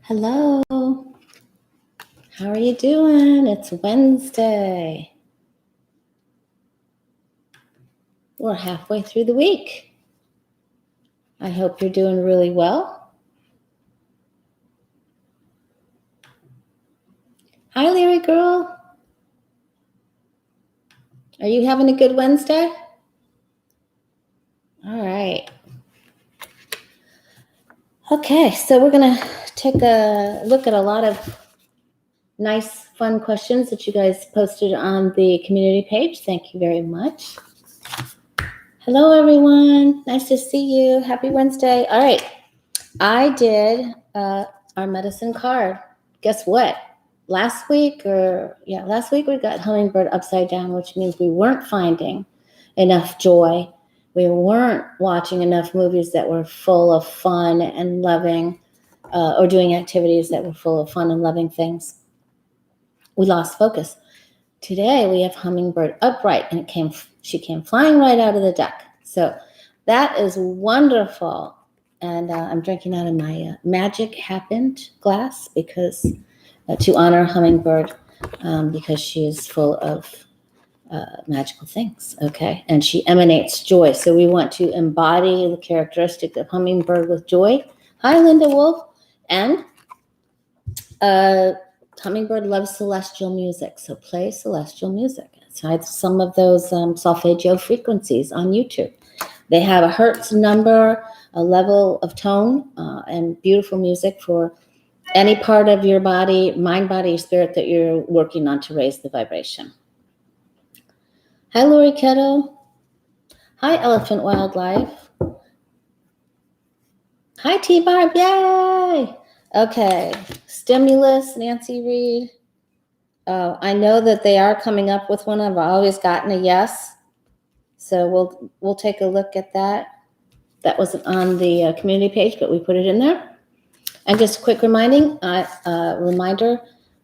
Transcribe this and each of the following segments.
Hello. How are you doing? It's Wednesday. We're halfway through the week. I hope you're doing really well. Hi, Larry girl. Are you having a good Wednesday? All right. Okay, so we're going to take a look at a lot of nice, fun questions that you guys posted on the community page. Thank you very much. Hello, everyone. Nice to see you. Happy Wednesday. All right. I did our medicine card. Guess what? Last week we got Hummingbird upside down, which means we weren't finding enough joy. We weren't watching enough movies that were full of fun and loving, or doing activities that were full of fun and loving things. We lost focus. Today we have Hummingbird upright, and she came flying right out of the deck. So that is wonderful. And I'm drinking out of my Magic Happened glass because to honor Hummingbird, because she is full of magical things, okay? And she emanates joy. So we want to embody the characteristic of Hummingbird with joy. Hi, Linda Wolf. And Hummingbird loves celestial music, so play celestial music. So some of those solfeggio frequencies on YouTube. They have a hertz number, a level of tone, and beautiful music for any part of your body, mind, body, spirit that you're working on to raise the vibration. Hi, Lori Kettle. Hi, Elephant Wildlife. Hi, T-Barb. Yay! Okay, stimulus, Nancy Reed. I know that they are coming up with one. I've always gotten a yes. So we'll take a look at that. That wasn't on the community page, but we put it in there. And just a quick reminder,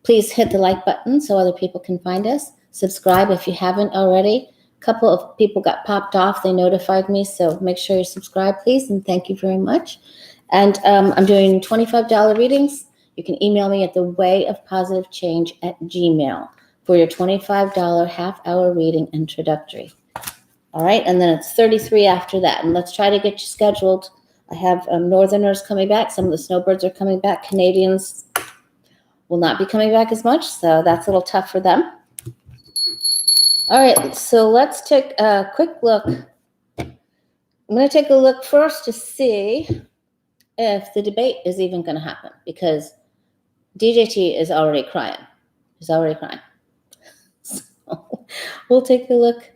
please hit the like button so other people can find us. Subscribe if you haven't already. A couple of people got popped off. They notified me, so make sure you subscribe, please, and thank you very much. And I'm doing $25 readings. You can email me at thewayofpositivechange@gmail.com for your $25 half-hour reading introductory. All right, and then it's $33 after that. And let's try to get you scheduled. I have Northerners coming back. Some of the snowbirds are coming back. Canadians will not be coming back as much, so that's a little tough for them. All right, so let's take a quick look. I'm going to take a look first to see if the debate is even going to happen, because DJT is already crying. He's already crying. So we'll take a look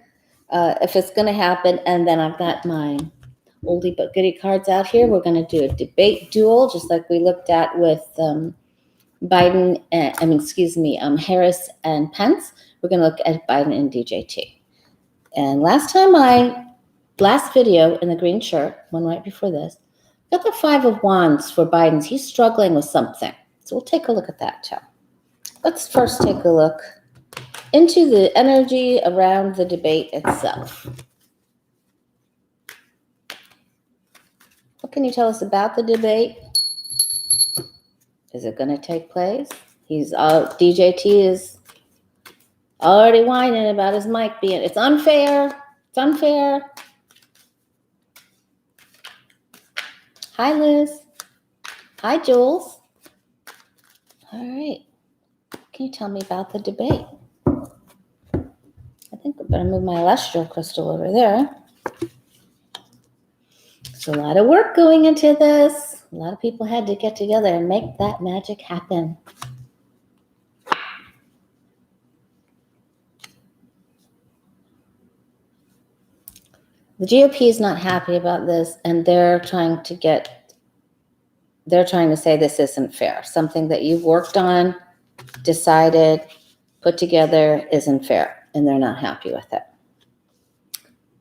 if it's going to happen, and then I've got my oldie but goodie cards out here. We're going to do a debate duel, just like we looked at with Harris and Pence. We're going to look at Biden and DJT. And last video in the green shirt, one right before this, got the 5 of Wands for Biden's. He's struggling with something. So we'll take a look at that too. Let's first take a look into the energy around the debate itself. What can you tell us about the debate? Is it going to take place? DJT is already whining about his mic being, it's unfair. It's unfair. Hi, Liz. Hi, Jules. All right. Can you tell me about the debate? I think I better move my celestial crystal over there. There's a lot of work going into this. A lot of people had to get together and make that magic happen. The GOP is not happy about this, and they're trying to say this isn't fair. Something that you've worked on, decided, put together isn't fair, and they're not happy with it.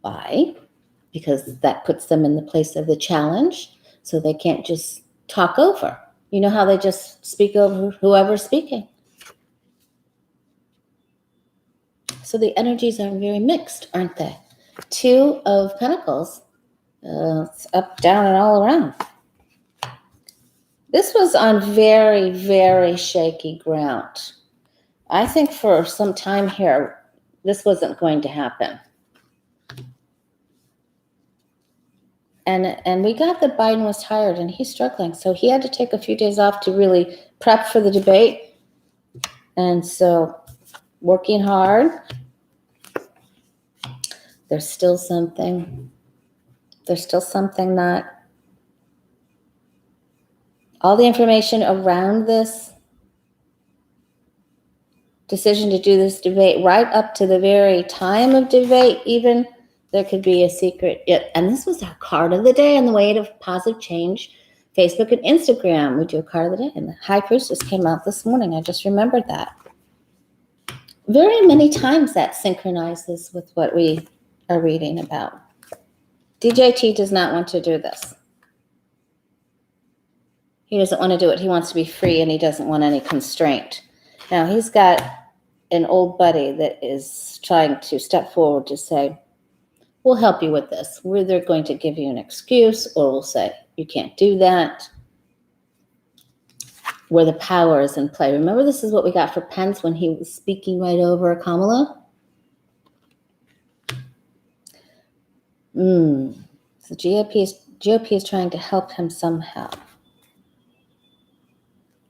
Why? Because that puts them in the place of the challenge, so they can't just talk over. You know how they just speak over whoever's speaking. So the energies are very mixed, aren't they? 2 of Pentacles. It's up, down, and all around. This was on very, very shaky ground. I think for some time here, this wasn't going to happen. And we got that Biden was tired and he's struggling. So he had to take a few days off to really prep for the debate. And so working hard. There's still something not, all the information around this decision to do this debate, right up to the very time of debate, even there could be a secret. And this was our card of the day on the way to positive change, Facebook and Instagram. We do a card of the day, and the High Priestess came out this morning. I just remembered that. Very many times that synchronizes with what we are reading about. DJT does not want to do this. He doesn't want to do it. He wants to be free, and he doesn't want any constraint. Now, he's got an old buddy that is trying to step forward to say, we'll help you with this. We're either going to give you an excuse, or we'll say, you can't do that, where the power is in play. Remember, this is what we got for Pence when he was speaking right over Kamala? So GOP is trying to help him somehow.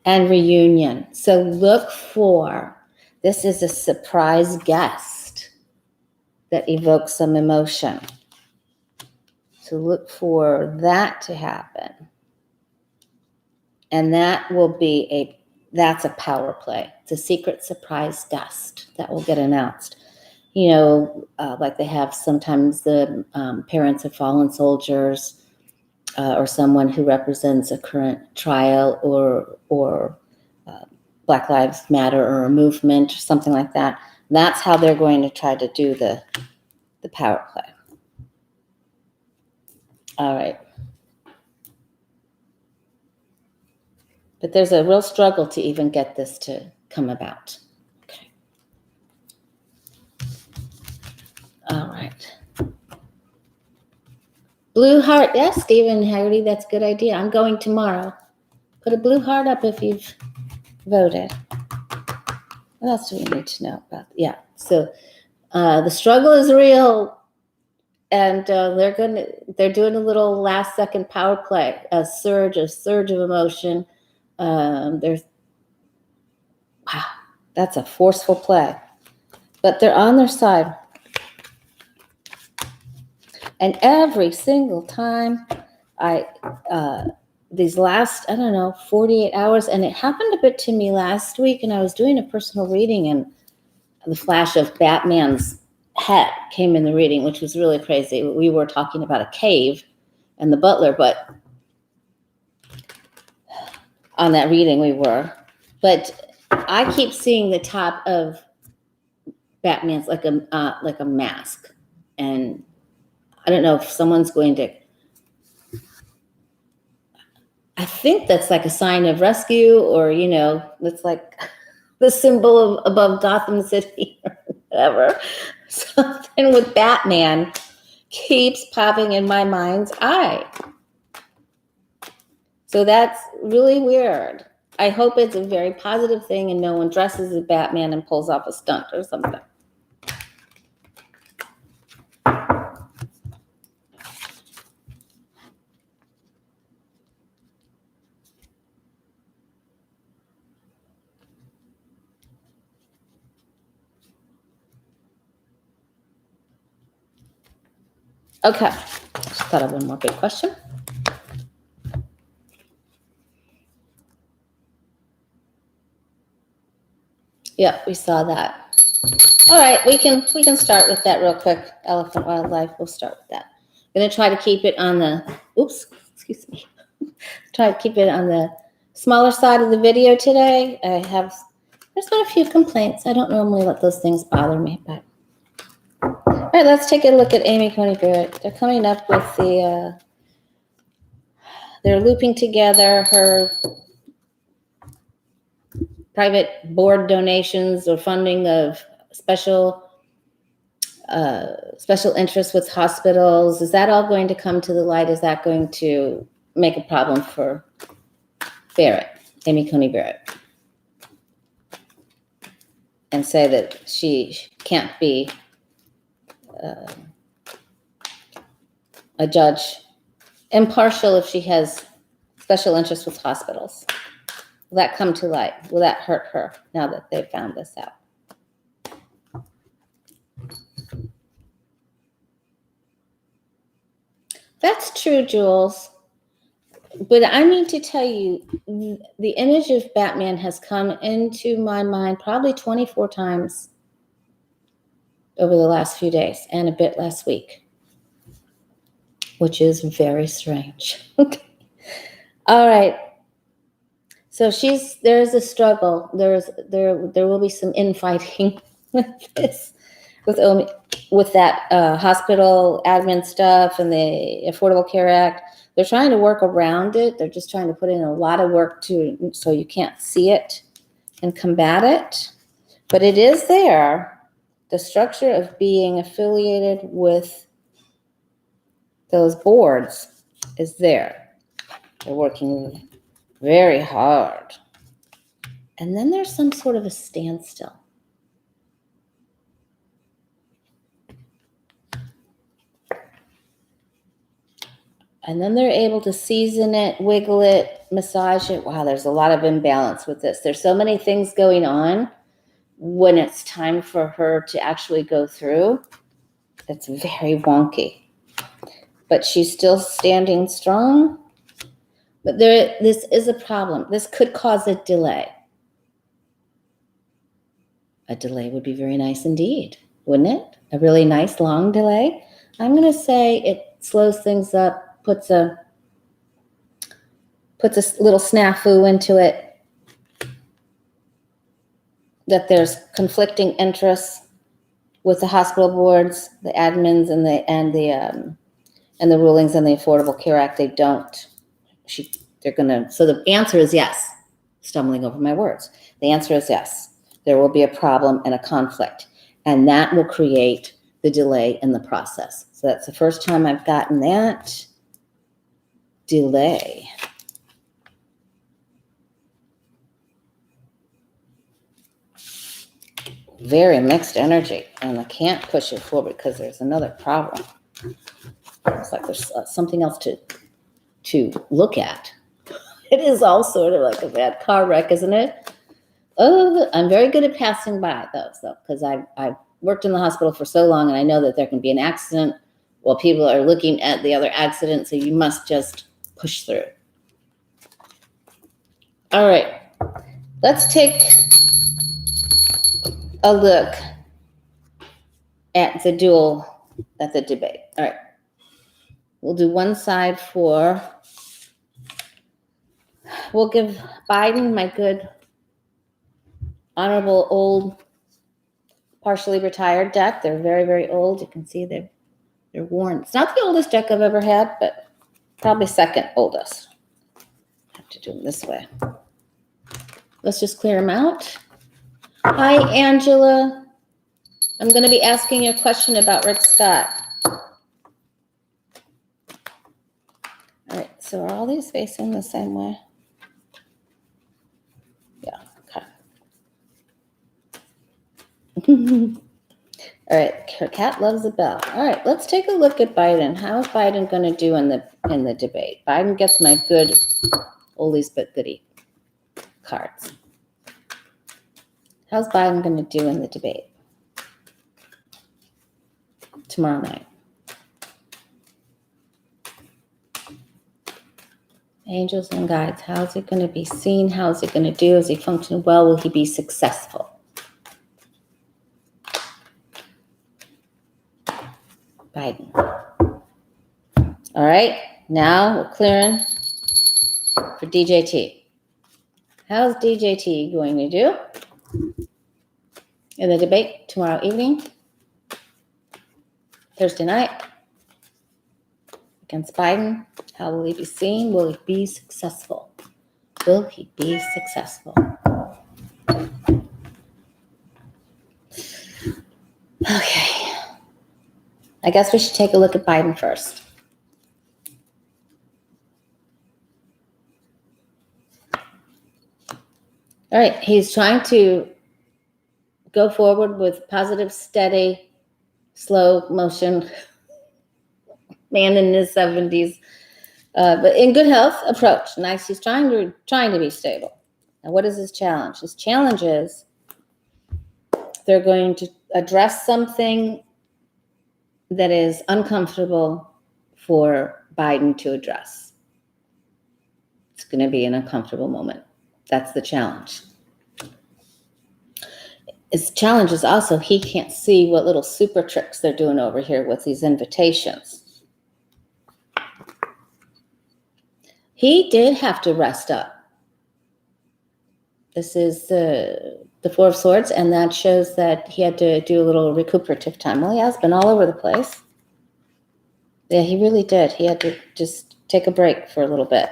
And reunion. So look for, this is a surprise guest that evokes some emotion. So look for that to happen. And that will be that's a power play. It's a secret surprise guest that will get announced. You know, like they have sometimes the parents of fallen soldiers, or someone who represents a current trial or Black Lives Matter or a movement or something like that. That's how they're going to try to do the power play. All right. But there's a real struggle to even get this to come about. Okay. All right. Blue heart. Yes, Stephen Haggerty, that's a good idea. I'm going tomorrow. Put a blue heart up if you've voted. What else do we need to know about? Yeah, so the struggle is real, and they're doing a little last second power play, a surge of emotion. Wow, that's a forceful play, but they're on their side. And every single time these last, 48 hours, and it happened a bit to me last week, and I was doing a personal reading, and the flash of Batman's head came in the reading, which was really crazy. We were talking about a cave and the butler, but on that reading we were. But I keep seeing the top of Batman's like a mask, and I don't know if someone's going to. I think that's like a sign of rescue, or it's like the symbol of above Gotham City or whatever. Something with Batman keeps popping in my mind's eye. So that's really weird. I hope it's a very positive thing and no one dresses as Batman and pulls off a stunt or something. Okay, just thought of one more big question. Yeah, we saw that. All right, we can start with that real quick. Elephant wildlife. We'll start with that. I'm gonna try to keep it on the. Excuse me. Try to keep it on the smaller side of the video today. There's been a few complaints. I don't normally let those things bother me, but. All right, let's take a look at Amy Coney Barrett. They're coming up with they're looping together her private board donations or funding of special interests with hospitals. Is that all going to come to the light? Is that going to make a problem for Barrett, Amy Coney Barrett, and say that she can't be a judge, impartial if she has special interest with hospitals. Will that come to light? Will that hurt her now that they've found this out? That's true, Jules. But I need to tell you, the image of Batman has come into my mind probably 24 times over the last few days and a bit last week, which is very strange. Okay. All right. So there is a struggle. There will be some infighting with this, with that hospital admin stuff and the Affordable Care Act. They're trying to work around it. They're just trying to put in a lot of work so you can't see it and combat it. But it is there. The structure of being affiliated with those boards is there. They're working very hard. And then there's some sort of a standstill. And then they're able to season it, wiggle it, massage it. Wow, there's a lot of imbalance with this. There's so many things going on when it's time for her to actually go through. It's very wonky. But she's still standing strong. But this is a problem. This could cause a delay. A delay would be very nice indeed, wouldn't it? A really nice long delay. I'm going to say it slows things up. Puts a little snafu into it, that there's conflicting interests with the hospital boards, the admins, and the rulings on the Affordable Care Act. They're gonna. So the answer is yes. Stumbling over my words. The answer is yes. There will be a problem and a conflict, and that will create the delay in the process. So that's the first time I've gotten that. Delay. Very mixed energy, and I can't push it forward because there's another problem. It's like there's something else to look at. It is all sort of like a bad car wreck, isn't it? Oh, I'm very good at passing by those, though, because I've worked in the hospital for so long, and I know that there can be an accident while people are looking at the other accident, so you must just push through. All right, let's take a look at the debate. All right, we'll do one side we'll give Biden my good, honorable, old, partially retired deck. They're very, very old. You can see they're worn. It's not the oldest deck I've ever had, but probably second oldest. I have to do them this way. Let's just clear them out. Hi, Angela. I'm going to be asking you a question about Rick Scott. All right, so are all these facing the same way? Yeah, okay. All right, her cat loves a bell. All right, let's take a look at Biden. How is Biden going to do in the debate? Biden gets my good oldies but goodie cards. How's Biden going to do in the debate tomorrow night? Angels and guides. How's he going to be seen? How's he going to do? Is he functioning well? Will he be successful? Biden. All right, now we're clearing for DJT. How's DJT going to do in the debate tomorrow evening, Thursday night, against Biden? How will he be seen? Will he be successful? Will he be successful? Okay. I guess we should take a look at Biden first. All right, he's trying to go forward with positive, steady, slow motion, man in his 70s, but in good health approach. Nice. He's trying to be stable. Now, what is his challenge? His challenge is they're going to address something that is uncomfortable for Biden to address. It's going to be an uncomfortable moment. That's the challenge. His challenge is also he can't see what little super tricks they're doing over here with these invitations. He did have to rest up. This is the Four of Swords, and that shows that he had to do a little recuperative time. Well, he has been all over the place. Yeah, he really did. He had to just take a break for a little bit.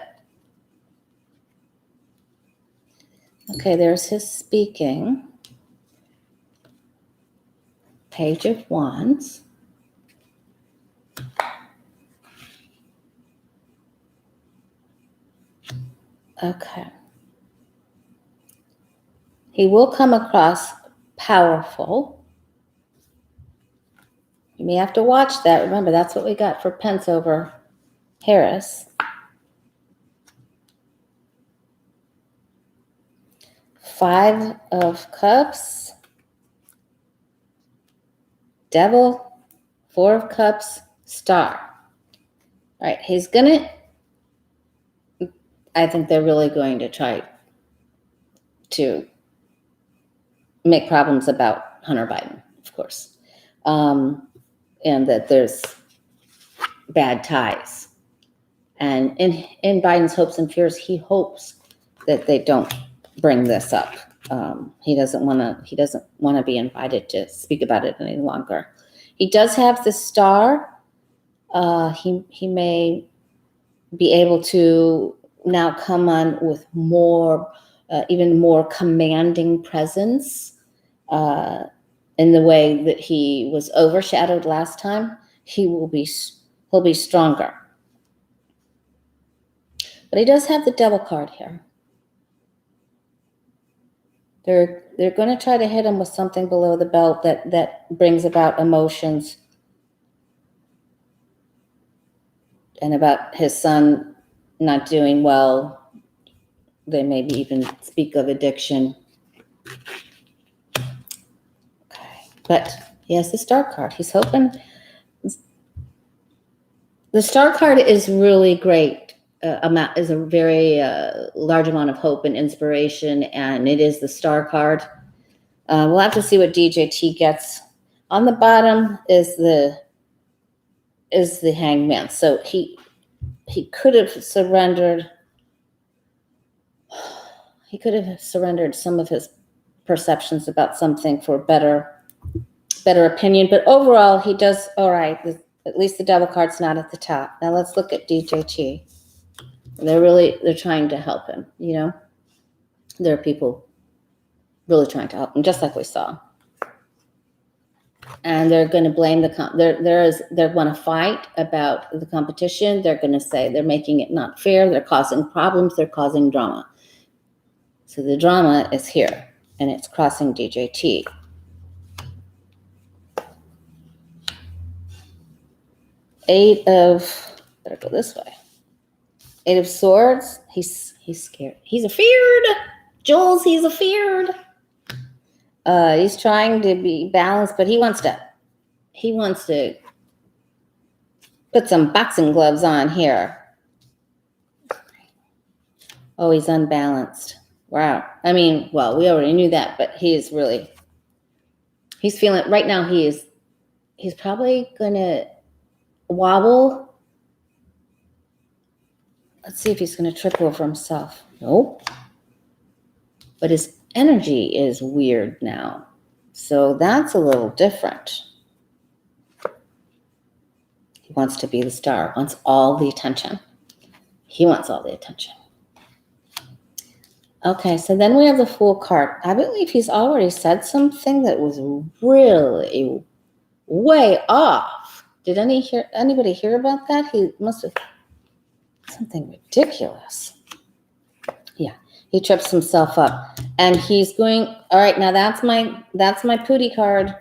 Okay, there's his speaking. Page of Wands. Okay. He will come across powerful. You may have to watch that. Remember, that's what we got for Pence over Harris. 5 of Cups. Devil. 4 of Cups. Star. All right, he's going to, I think they're really going to try to make problems about Hunter Biden, of course. And that there's bad ties. And in Biden's hopes and fears, he hopes that they don't bring this up. He doesn't want to be invited to speak about it any longer. He does have the star. He may be able to now come on with more, even more commanding presence, in the way that he was overshadowed last time. He'll be stronger. But he does have the Devil card here. They're going to try to hit him with something below the belt that brings about emotions and about his son not doing well. They maybe even speak of addiction. Okay, but he has the Star card. He's hoping. The Star card is really great. Is a very large amount of hope and inspiration, and it is the Star card. We'll have to see what DJT gets. On the bottom is the Hangman. So he could have surrendered. He could have surrendered some of his perceptions about something for better opinion. But overall, he does all right. At least the Devil card's not at the top. Now let's look at DJT. They're trying to help him, you know. There are people really trying to help him, just like we saw. And they're going to blame they want to fight about the competition. They're going to say they're making it not fair. They're causing problems. They're causing drama. So the drama is here, and it's crossing DJT. Better go this way. 8 of Swords. He's scared. He's afeared. Jules, he's afeared. He's trying to be balanced, but he wants to put some boxing gloves on here. Oh, he's unbalanced. Wow. I mean, well, we already knew that, but he's feeling right now. He's probably gonna wobble. Let's see if he's going to trip over himself. Nope. But his energy is weird now. So that's a little different. He wants to be the star, wants all the attention. He wants all the attention. Okay, so then we have the Fool card. I believe he's already said something that was really way off. Did anybody hear about that? He must have... something ridiculous. Yeah, he trips himself up. And he's going, all right, now that's my Pootie card.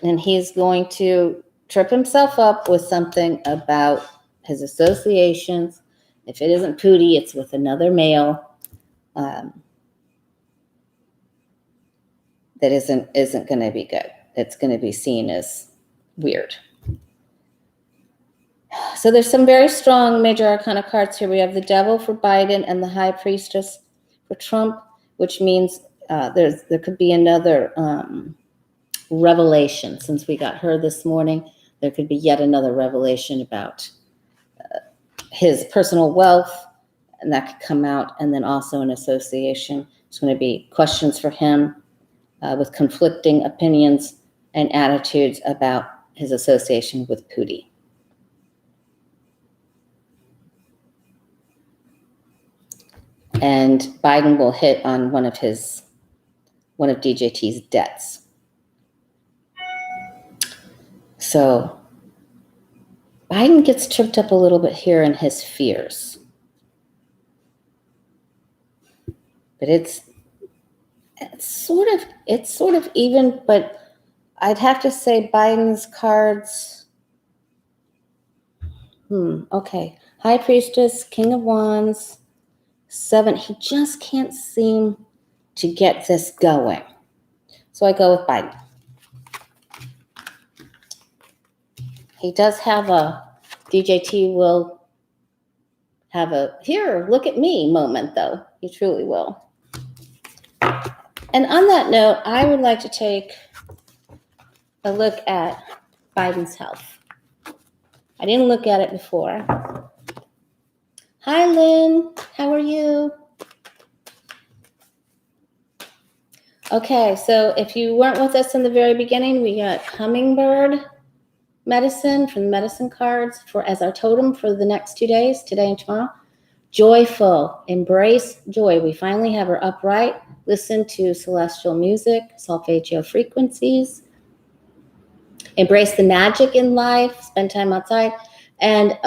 And he's going to trip himself up with something about his associations. If it isn't Pootie, it's with another male that isn't going to be good. It's going to be seen as weird. So there's some very strong major arcana cards here. We have the Devil for Biden and the High Priestess for Trump, which means there could be another revelation. Since we got her this morning, there could be yet another revelation about his personal wealth, and that could come out. And then also an association. It's going to be questions for him with conflicting opinions and attitudes about his association with Pootie. And Biden will hit on one of DJT's debts. So Biden gets tripped up a little bit here in his fears. But it's sort of even, but I'd have to say Biden's cards. Okay. High Priestess, King of Wands, 7. He just can't seem to get this going. So I go with Biden. He does have DJT will have here, look at me moment, though. He truly will. And on that note, I would like to take a look at Biden's health. I didn't look at it before. Hi, Lynn. How are you? Okay, so if you weren't with us in the very beginning, we got Hummingbird medicine from the medicine cards as our totem for the next 2 days, today and tomorrow. Joyful, embrace joy. We finally have her upright. Listen to celestial music, solfeggio frequencies. Embrace the magic in life. Spend time outside. And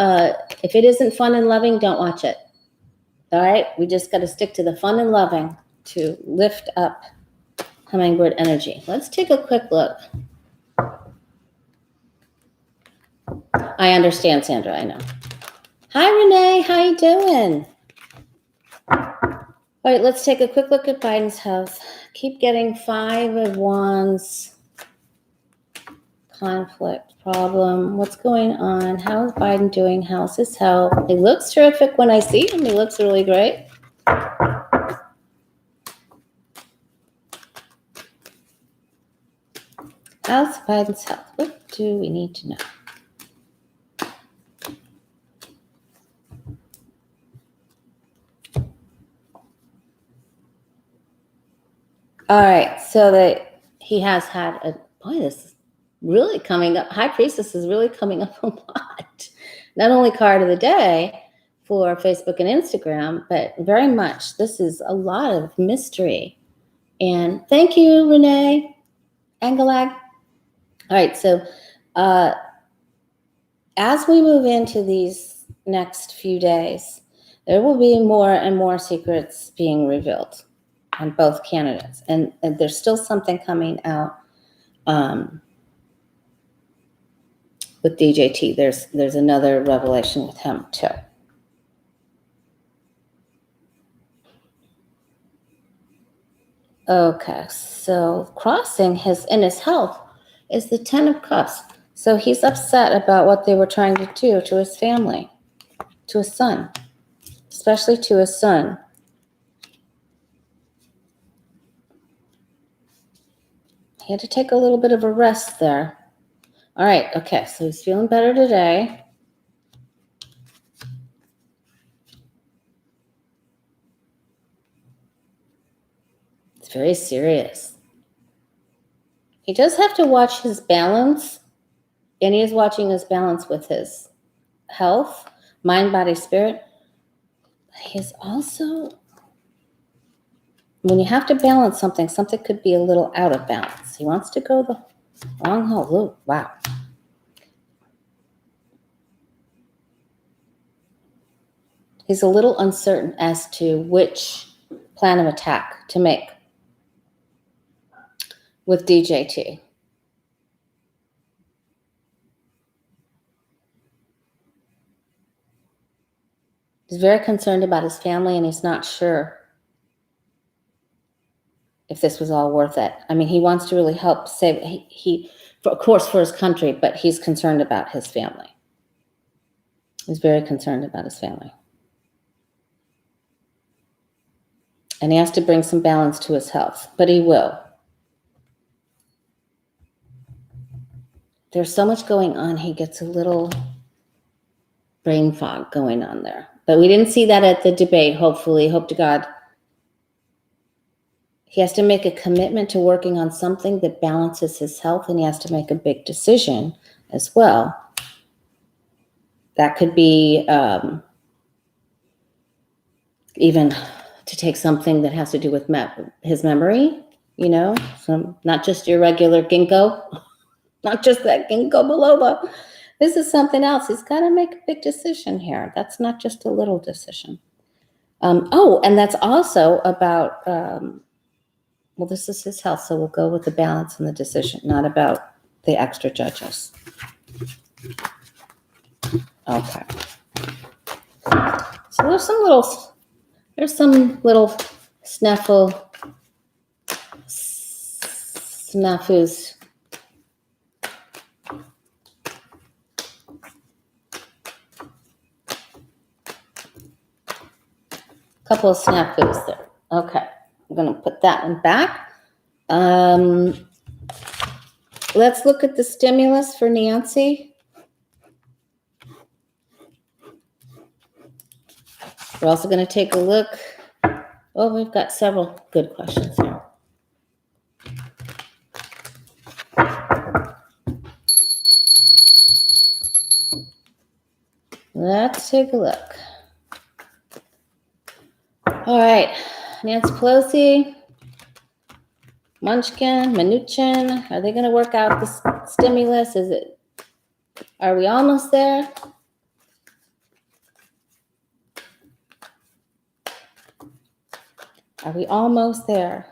if it isn't fun and loving, don't watch it. All right? We just got to stick to the fun and loving to lift up Hummingbird energy. Let's take a quick look. I understand, Sandra. I know. Hi, Renee. How you doing? All right, let's take a quick look at Biden's health. Keep getting 5 of Wands. Conflict, problem. What's going on? How is Biden doing? How's his health? He looks terrific when I see him. He looks really great. How's Biden's health? What do we need to know? All right, so that he has had this is really coming up. High Priestess is really coming up a lot. Not only card of the day for Facebook and Instagram, but very much this is a lot of mystery. And thank you, Renee Angelag. All right, so as we move into these next few days, there will be more and more secrets being revealed on both candidates. And there's still something coming out with DJT. There's another revelation with him too. Okay, so crossing in his health is the 10 of Cups. So he's upset about what they were trying to do to his family, to his son, especially to his son. He had to take a little bit of a rest there. All right, okay, so he's feeling better today. It's very serious. He does have to watch his balance, and he is watching his balance with his health, mind, body, spirit. He's also, when you have to balance something could be a little out of balance. He wants to go the long haul. Ooh, wow. He's a little uncertain as to which plan of attack to make with DJT. He's very concerned about his family, and he's not sure if this was all worth it. I mean, he wants to really help save, of course, for his country, but he's concerned about his family. He's very concerned about his family. And he has to bring some balance to his health, but he will. There's so much going on, he gets a little brain fog going on there. But we didn't see that at the debate, hopefully. Hope to God. He has to make a commitment to working on something that balances his health, and he has to make a big decision as well. That could be even to take something that has to do with his memory, so not just your regular ginkgo, not just that ginkgo biloba. This is something else. He's got to make a big decision here. That's not just a little decision. And that's also about, this is his health, so we'll go with the balance and the decision, not about the extra judges. Okay. So there's some little snafus. Couple of snafus there. Okay, I'm going to put that one back. Let's look at the stimulus for Nancy. We're also going to take a look. Oh, we've got several good questions here. Let's take a look. All right, Nancy Pelosi, Munchkin, Mnuchin, are they going to work out the stimulus? Are we almost there? Are we almost there?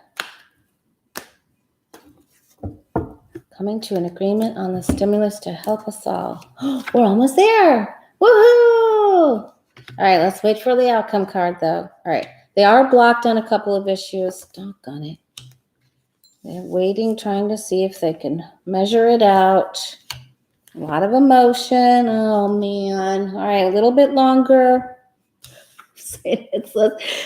Coming to an agreement on the stimulus to help us all. We're almost there. Woohoo! All right, let's wait for the outcome card, though. All right, they are blocked on a couple of issues. Doggone it. They're waiting, trying to see if they can measure it out. A lot of emotion. Oh, man. All right, a little bit longer. Is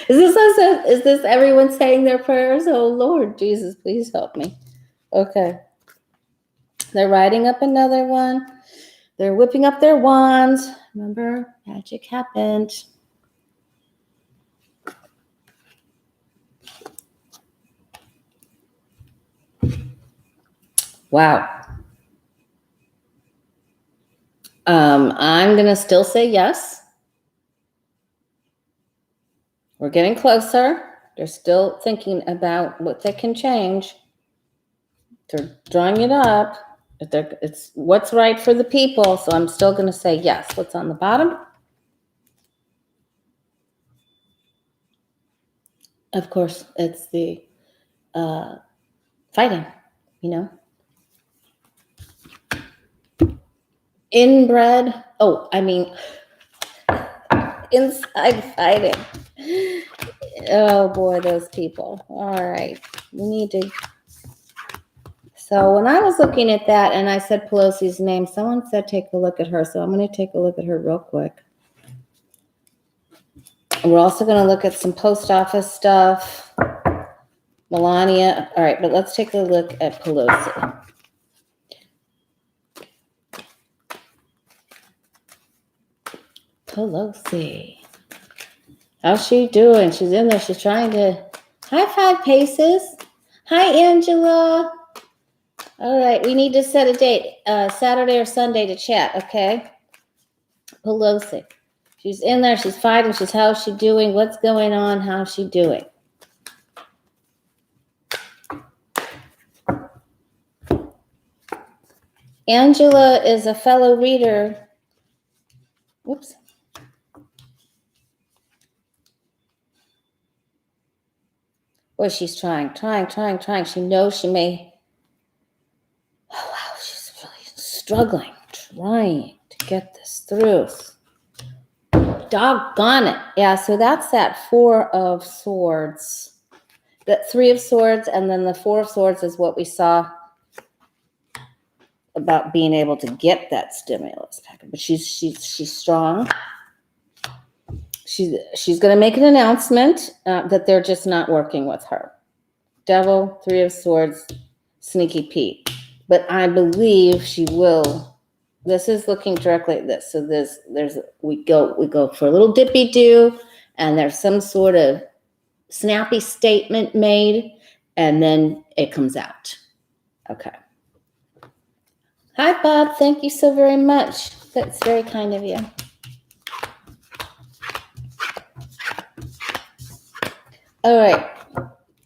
this everyone saying their prayers? Oh, Lord Jesus, please help me. Okay. They're writing up another one. They're whipping up their wands. Remember, magic happened. Wow. I'm going to still say yes. We're getting closer. They're still thinking about what they can change. They're drawing it up. It's what's right for the people. So I'm still going to say yes. What's on the bottom? Of course, it's the fighting, Inbred. Inside fighting. Oh, boy, those people. All right. We need to. So when I was looking at that and I said Pelosi's name, someone said take a look at her. So I'm going to take a look at her real quick. And we're also going to look at some post office stuff. Melania. All right, but let's take a look at Pelosi. Pelosi. How's she doing? She's in there. She's trying to high five Paces. Hi, Angela. All right, we need to set a date, Saturday or Sunday to chat, okay? Pelosi. She's in there. She's fighting. How's she doing? What's going on? How's she doing? Angela is a fellow reader. Whoops. Boy, she's trying. She knows she may. Oh, wow, she's really struggling, trying to get this through. Doggone it. Yeah, so that's that Four of Swords. That Three of Swords, and then the Four of Swords is what we saw about being able to get that stimulus package. But she's strong. She's going to make an announcement that they're just not working with her. Devil, Three of Swords, Sneaky Pete. But I believe she will. This is looking directly at this. So we go for a little dippy do, and there's some sort of snappy statement made, and then it comes out. Okay. Hi, Bob. Thank you so very much. That's very kind of you. All right.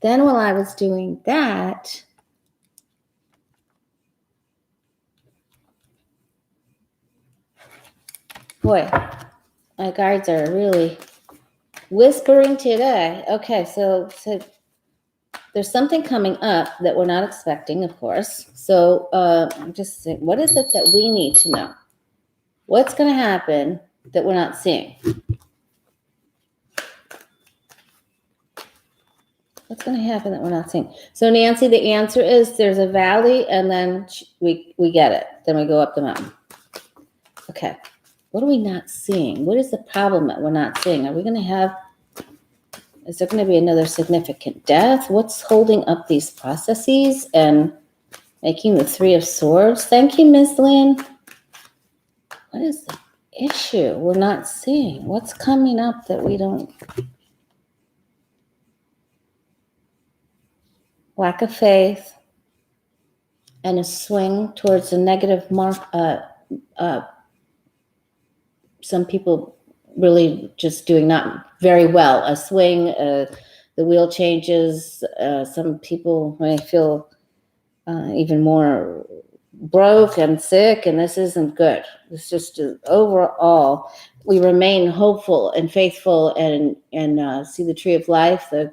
Then while I was doing that, boy, my guides are really whispering today. Okay, so there's something coming up that we're not expecting, of course. So I'm just saying, what is it that we need to know? What's going to happen that we're not seeing? What's going to happen that we're not seeing? So Nancy, the answer is there's a valley, and then we get it. Then we go up the mountain. Okay. What are we not seeing? What is the problem that we're not seeing? Are we going to have, is there going to be another significant death? What's holding up these processes and making the Three of Swords? Thank you, Ms. Lynn. What is the issue we're not seeing? What's coming up that we don't? Lack of faith and a swing towards a negative mark. Some people really just doing not very well. A swing, the wheel changes. Some people may feel even more broke and sick, and this isn't good. It's just overall, we remain hopeful and faithful, and see the tree of life, the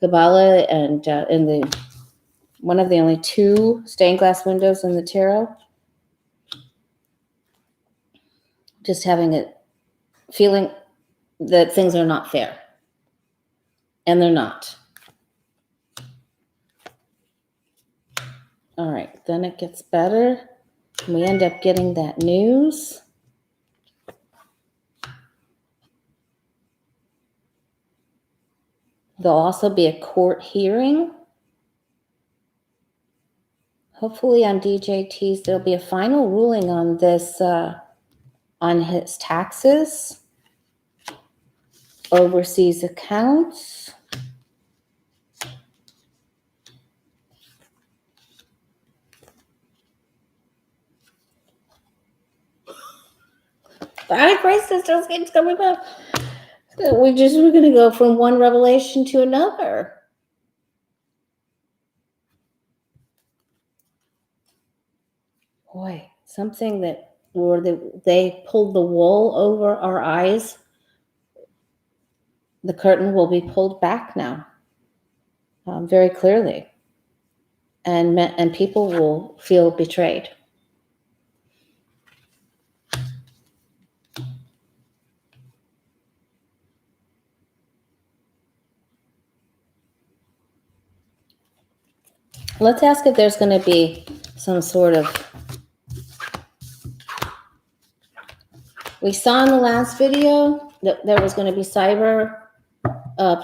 Kabbalah, and in the one of the only two stained glass windows in the tarot. Just having it, feeling that things are not fair, and they're not. All right, then it gets better. We end up getting that news. There'll also be a court hearing. Hopefully on DJT's, there'll be a final ruling on this, on his taxes, overseas accounts. By grace, those games coming up. We're going to go from one revelation to another. Boy, something that where they pulled the wool over our eyes. The curtain will be pulled back now, very clearly, and people will feel betrayed. Let's ask if there's going to be some sort of. We saw in the last video that there was going to be cyber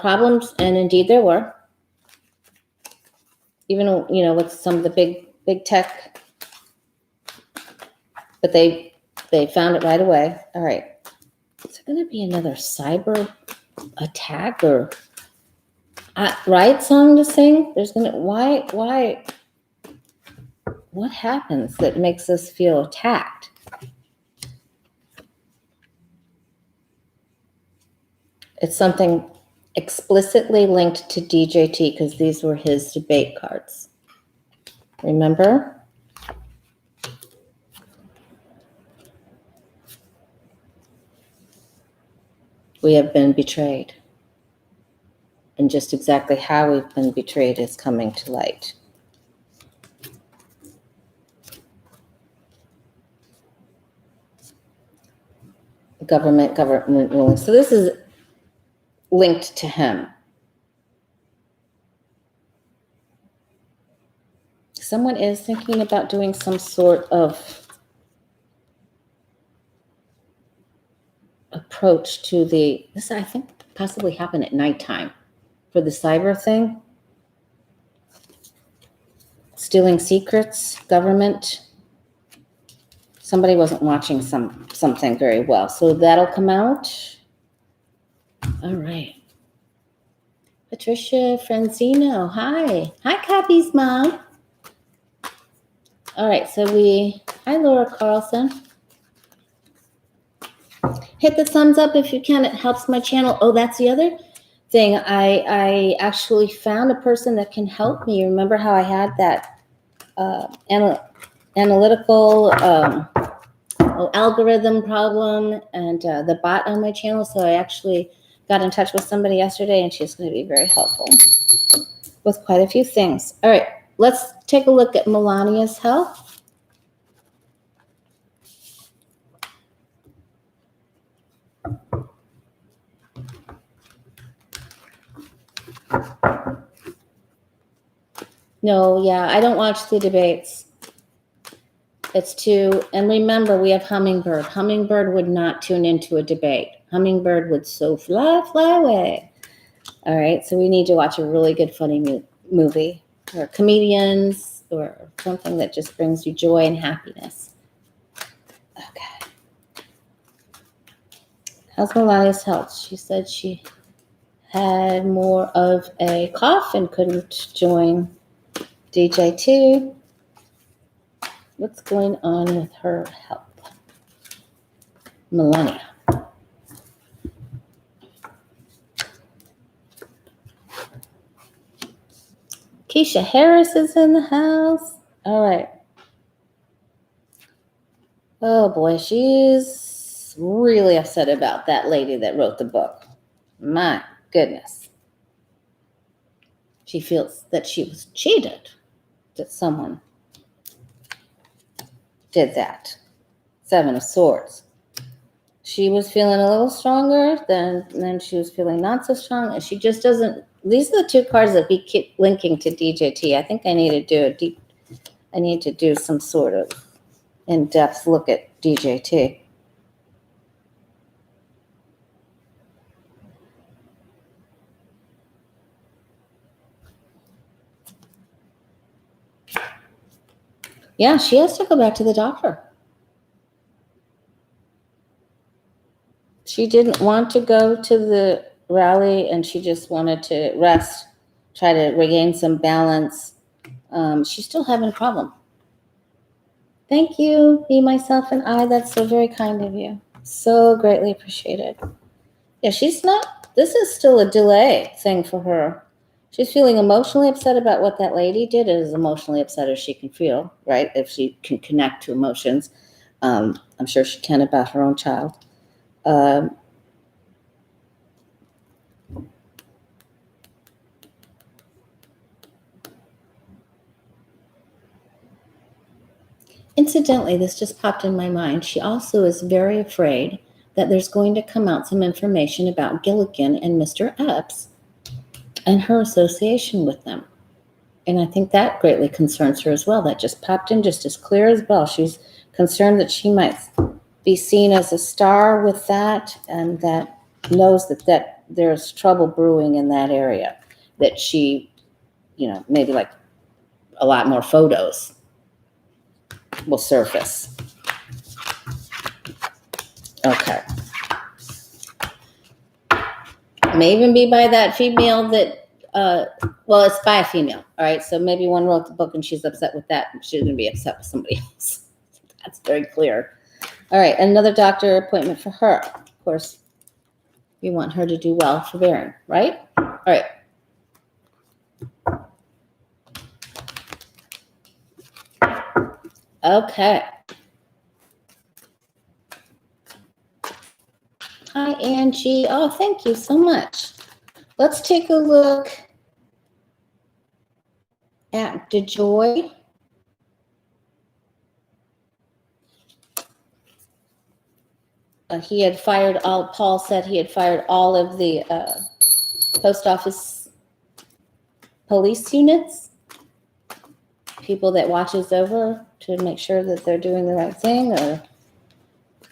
problems, and indeed there were. Even with some of the big tech, but they found it right away. All right, is there going to be another cyber attack or right song to sing? There's going to why? What happens that makes us feel attacked? It's something explicitly linked to DJT because these were his debate cards. Remember? We have been betrayed. and just exactly how we've been betrayed is coming to light. Government ruling. So this is linked to him. Someone is thinking about doing some sort of approach to this I think possibly happened at nighttime for the cyber thing. Stealing secrets, government. Somebody wasn't watching something very well. So that'll come out. All right. Patricia Franzino, hi. Hi, Cappy's mom. All right, so hi, Laura Carlson. Hit the thumbs up if you can. It helps my channel. Oh, that's the other thing. I actually found a person that can help me. Remember how I had that analytical algorithm problem and the bot on my channel? So I actually got in touch with somebody yesterday, and she's going to be very helpful with quite a few things. All right, let's take a look at Melania's health. No, yeah, I don't watch the debates. It's and remember, we have Hummingbird. Hummingbird would not tune into a debate. Hummingbird would so fly away. All right, so we need to watch a really good, funny movie or comedians or something that just brings you joy and happiness. Okay. How's Melania's health? She said she had more of a cough and couldn't join DJ2. What's going on with her health? Melania. Keisha Harris is in the house. All right. Oh boy, she's really upset about that lady that wrote the book. My goodness. She feels that she was cheated, that someone did that. 7 of Swords. She was feeling a little stronger, then she was feeling not so strong, and she just doesn't. These are the two cards that we keep linking to DJT. I think I need to do some sort of in-depth look at DJT. Yeah, she has to go back to the doctor. She didn't want to go to the rally, and she just wanted to rest, try to regain some balance. She's still having a problem. Thank you, me, myself, and I. That's so very kind of you. So greatly appreciated. Yeah, this is still a delay thing for her. She's feeling emotionally upset about what that lady did, as emotionally upset as she can feel, right? If she can connect to emotions. I'm sure she can about her own child. Incidentally, this just popped in my mind. She also is very afraid that there's going to come out some information about Gilligan and Mr. Epps and her association with them. And I think that greatly concerns her as well. That just popped in just as clear as bell. She's concerned that she might be seen as a star with that, and that knows that there's trouble brewing in that area, that she, maybe like a lot more photos will surface. Okay. It may even be by that female that, it's by a female. All right. So maybe one wrote the book and she's upset with that. She's going to be upset with somebody else. That's very clear. All right. Another doctor appointment for her. Of course, we want her to do well for Baron, right? All right. Okay. Hi, Angie. Oh, thank you so much. Let's take a look at DeJoy. He had fired all, Paul said he had fired all of the post office police units, people that watches over to make sure that they're doing the right thing, or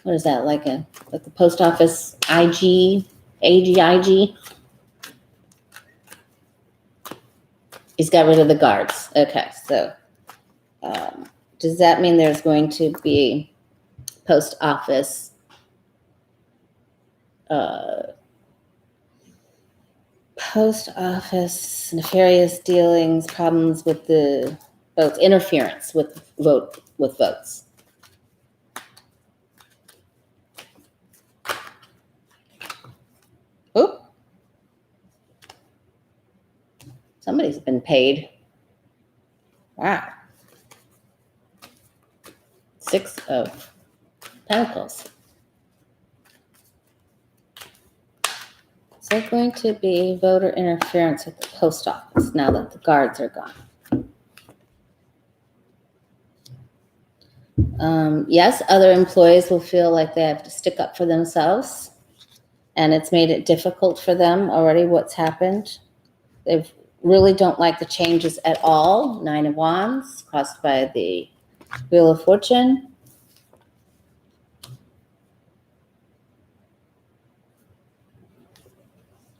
what is that, like the post office IG, AGIG? He's got rid of the guards. Okay, so does that mean there's going to be post office nefarious dealings, problems with the votes, interference with votes? Oh, somebody's been paid. Wow. 6 of Pentacles. Is there going to be voter interference with the post office now that the guards are gone? Yes, other employees will feel like they have to stick up for themselves, and it's made it difficult for them already what's happened. They really don't like the changes at all. 9 of Wands, crossed by the Wheel of Fortune.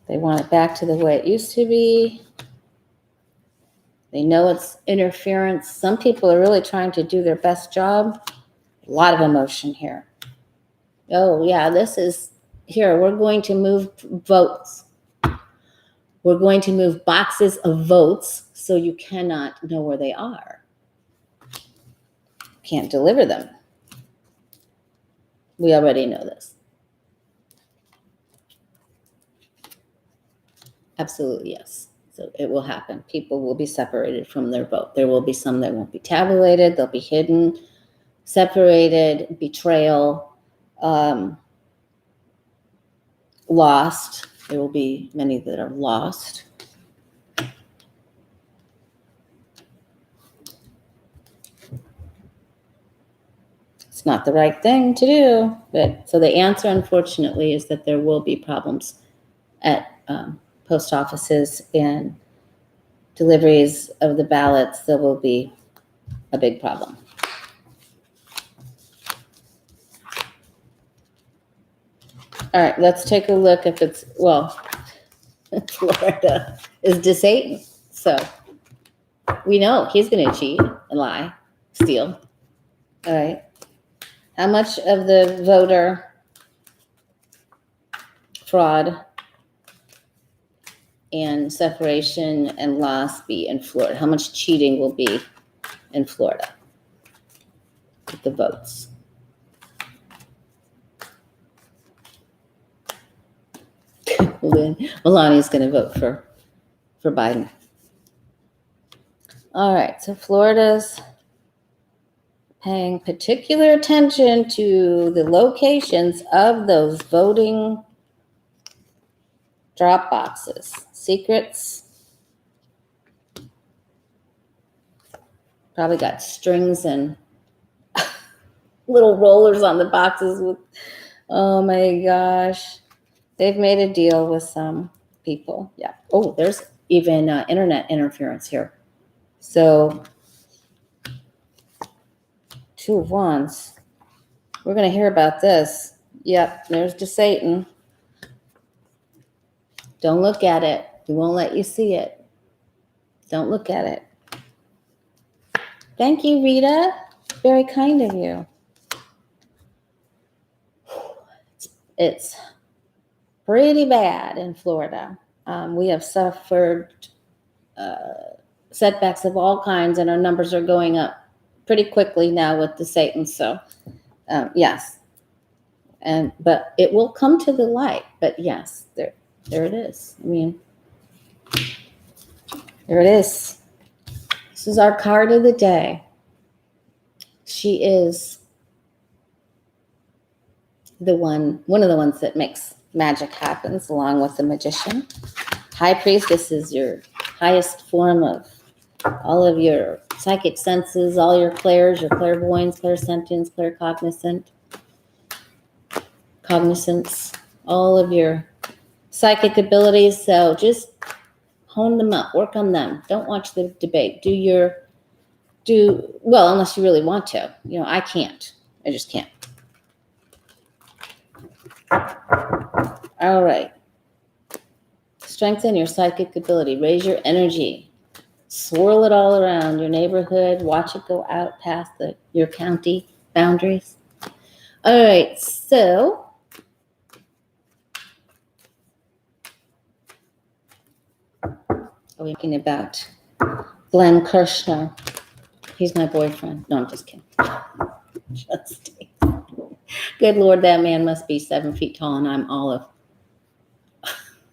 They want it back to the way it used to be. They know it's interference. Some people are really trying to do their best job. A lot of emotion here. Oh, yeah, this is here. We're going to move votes. We're going to move boxes of votes so you cannot know where they are. Can't deliver them. We already know this. Absolutely, yes. So it will happen. People will be separated from their vote. There will be some that won't be tabulated. They'll be hidden, separated, betrayal, lost. There will be many that are lost. It's not the right thing to do. But so the answer, unfortunately, is that there will be problems at post offices and deliveries of the ballots. There will be a big problem. All right, let's take a look if it's, well, Florida is Satan. So we know he's going to cheat and lie, steal. All right. How much of the voter fraud and separation and loss be in Florida? How much cheating will be in Florida with the votes? Melania's going to vote for Biden. All right, so Florida's paying particular attention to the locations of those voting drop boxes. Secrets. Probably got strings and little rollers on the boxes with, oh my gosh. They've made a deal with some people. Yeah. Oh, there's even internet interference here. So 2 of Wands. We're going to hear about this. Yep, there's Satan. Don't look at it. We won't let you see it. Don't look at it. Thank you, Rita. Very kind of you. It's pretty bad in Florida. We have suffered setbacks of all kinds, and our numbers are going up pretty quickly now with the Satan. So, yes. But it will come to the light. But yes, there it is. I mean, there it is. This is our card of the day. She is one of the ones that makes magic happens, along with the magician. High priestess is your highest form of all of your psychic senses, all your clairs, your clairvoyance, clairsentience, cognizance, all of your psychic abilities. So just hone them up, work on them. Don't watch the debate. Well, unless you really want to. I can't. I just can't. All right. Strengthen your psychic ability. Raise your energy. Swirl it all around your neighborhood. Watch it go out past your county boundaries. All right. So are we talking about Glenn Kirshner? He's my boyfriend. No, I'm just kidding. Just kidding. Good Lord, that man must be 7 feet tall, and I'm all of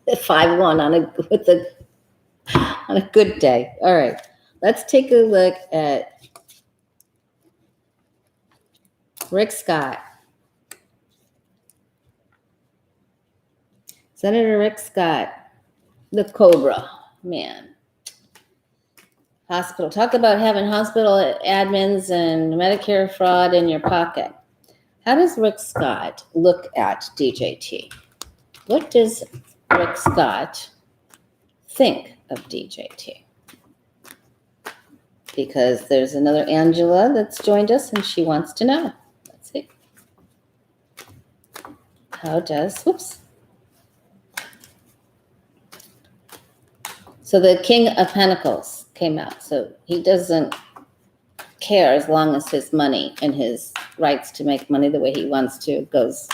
5'1" on a good day. All right, let's take a look at Rick Scott. Senator Rick Scott, the Cobra man. Hospital. Talk about having hospital admins and Medicare fraud in your pocket. How does Rick Scott look at DJT? What does Rick Scott think of DJT? Because there's another Angela that's joined us and she wants to know. Let's see. So the King of Pentacles came out. So he doesn't care as long as his money and his rights to make money the way he wants to goes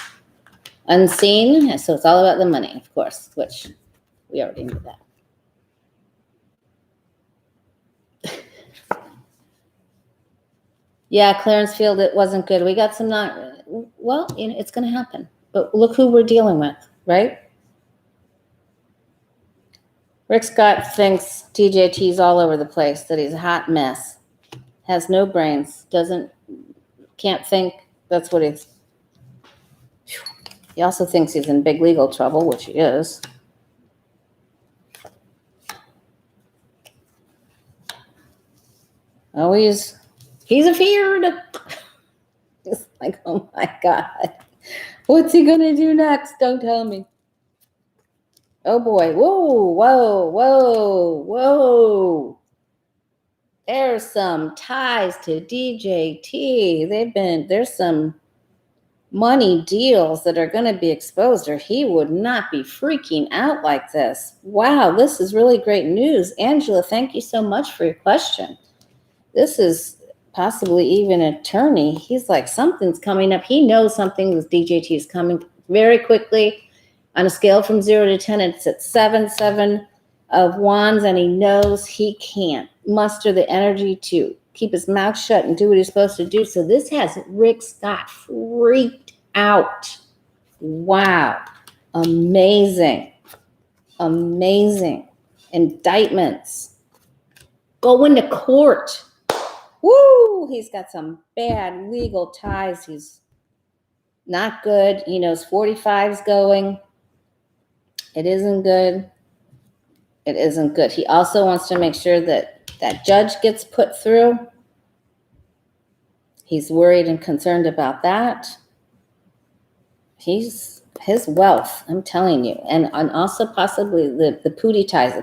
unseen. So it's all about the money, of course, which we already knew that. Yeah, Clarence Field, it wasn't good. We got some it's going to happen. But look who we're dealing with, right? Rick Scott thinks DJT's all over the place, that he's a hot mess, has no brains, can't think. That's what he's. He also thinks he's in big legal trouble, which he is. Oh, he's afeared. It's like, oh my God. What's he going to do next? Don't tell me. Oh boy. Whoa. There's some ties to DJT. There's some money deals that are going to be exposed, or he would not be freaking out like this. Wow, this is really great news. Angela, thank you so much for your question. This is possibly even an attorney. He's like, something's coming up. He knows something with DJT is coming very quickly. On a scale from 0 to 10, it's at 7 of wands, and he knows he can't muster the energy to keep his mouth shut and do what he's supposed to do. So this has Rick Scott freaked out. Wow. Amazing. Indictments. Going to court. Woo! He's got some bad legal ties. He's not good. He knows 45's going. It isn't good. He also wants to make sure that that judge gets put through. He's worried and concerned about that. His wealth, I'm telling you. And also possibly the pooty ties.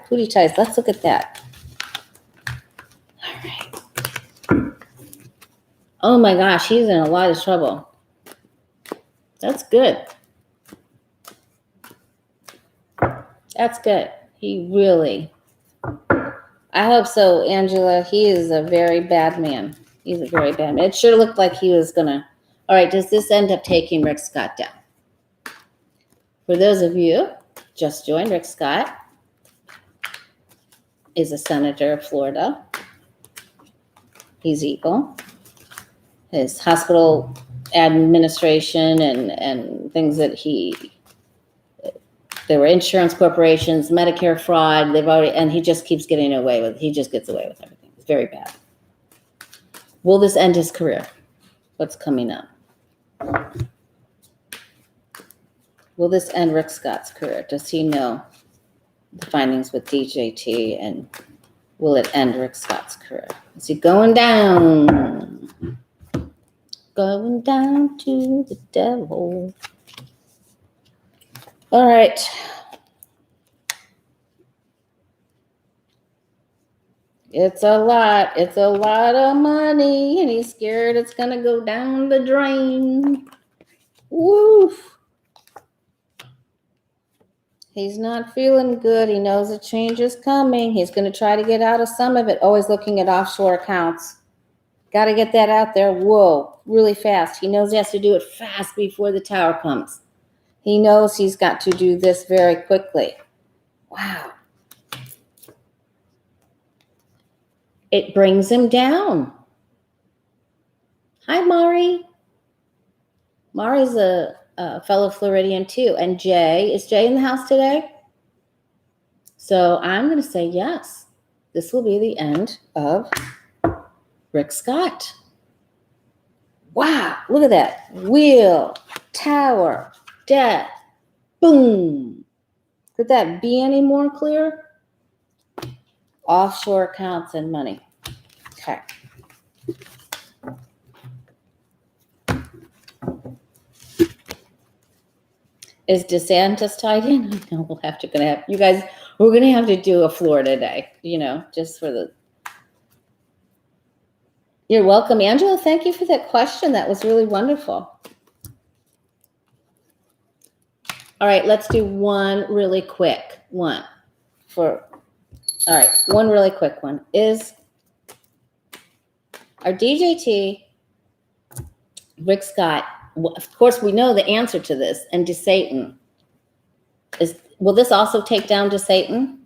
Let's look at that. All right. Oh my gosh, he's in a lot of trouble. That's good. He really, I hope so, Angela. He is a very bad man. It sure looked like he was going to. All right, does this end up taking Rick Scott down? For those of you just joined, Rick Scott is a senator of Florida. He's evil. His hospital administration and things that there were insurance corporations, Medicare fraud. And he just keeps getting away with. He just gets away with everything. It's very bad. Will this end his career? What's coming up? Will this end Rick Scott's career? Does he know the findings with DJT, and will it end Rick Scott's career? Is he going down? Going down to the devil. All right. It's a lot. It's a lot of money, and he's scared it's going to go down the drain. Woof. He's not feeling good. He knows a change is coming. He's going to try to get out of some of it. Always looking at offshore accounts. Got to get that out there. Whoa, really fast. He knows he has to do it fast before the tower comes. He knows he's got to do this very quickly. Wow. It brings him down. Hi, Mari. Mari's a fellow Floridian too. And Jay, is Jay in the house today? So I'm going to say yes. This will be the end of Rick Scott. Wow, look at that. Wheel, tower, death, boom. Could that be any more clear? Offshore accounts and money. Okay. Is DeSantis tied in? I know we'll have to you guys, we're gonna have to do a Florida day, just for the. You're welcome, Angela. Thank you for that question. That was really wonderful. All right, let's do one really quick one all right, one really quick one is our DJT, Rick Scott. Of course, we know the answer to this, and DeSatan. Will this also take down DeSatan?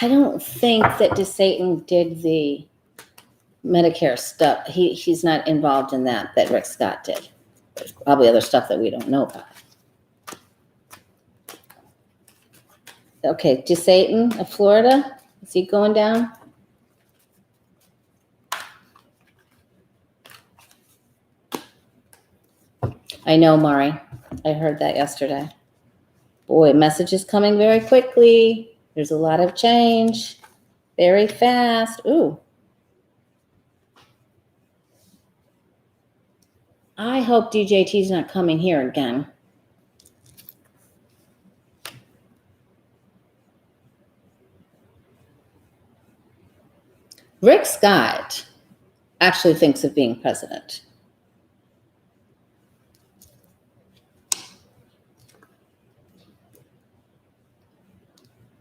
I don't think that DeSatan did the Medicare stuff. He's not involved in that Rick Scott did. There's probably other stuff that we don't know about. Okay, DeSatan of Florida, is he going down? I know, Mari. I heard that yesterday. Boy, message is coming very quickly. There's a lot of change. Very fast. Ooh. I hope DJT's not coming here again. Rick Scott actually thinks of being president.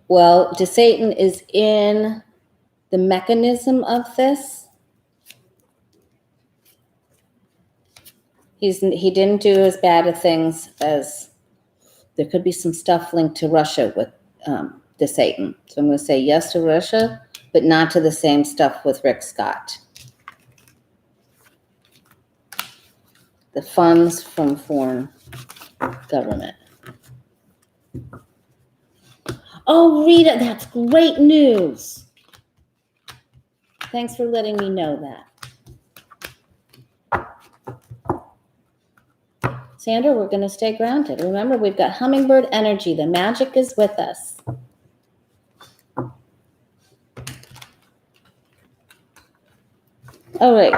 Well, DeSatan is in the mechanism of this. He didn't do as bad of things as there could be some stuff linked to Russia with DeSatan. So I'm going to say yes to Russia, but not to the same stuff with Rick Scott. The funds from foreign government. Oh, Rita, that's great news. Thanks for letting me know that. Sandra, we're going to stay grounded. Remember, we've got Hummingbird energy. The magic is with us. All right.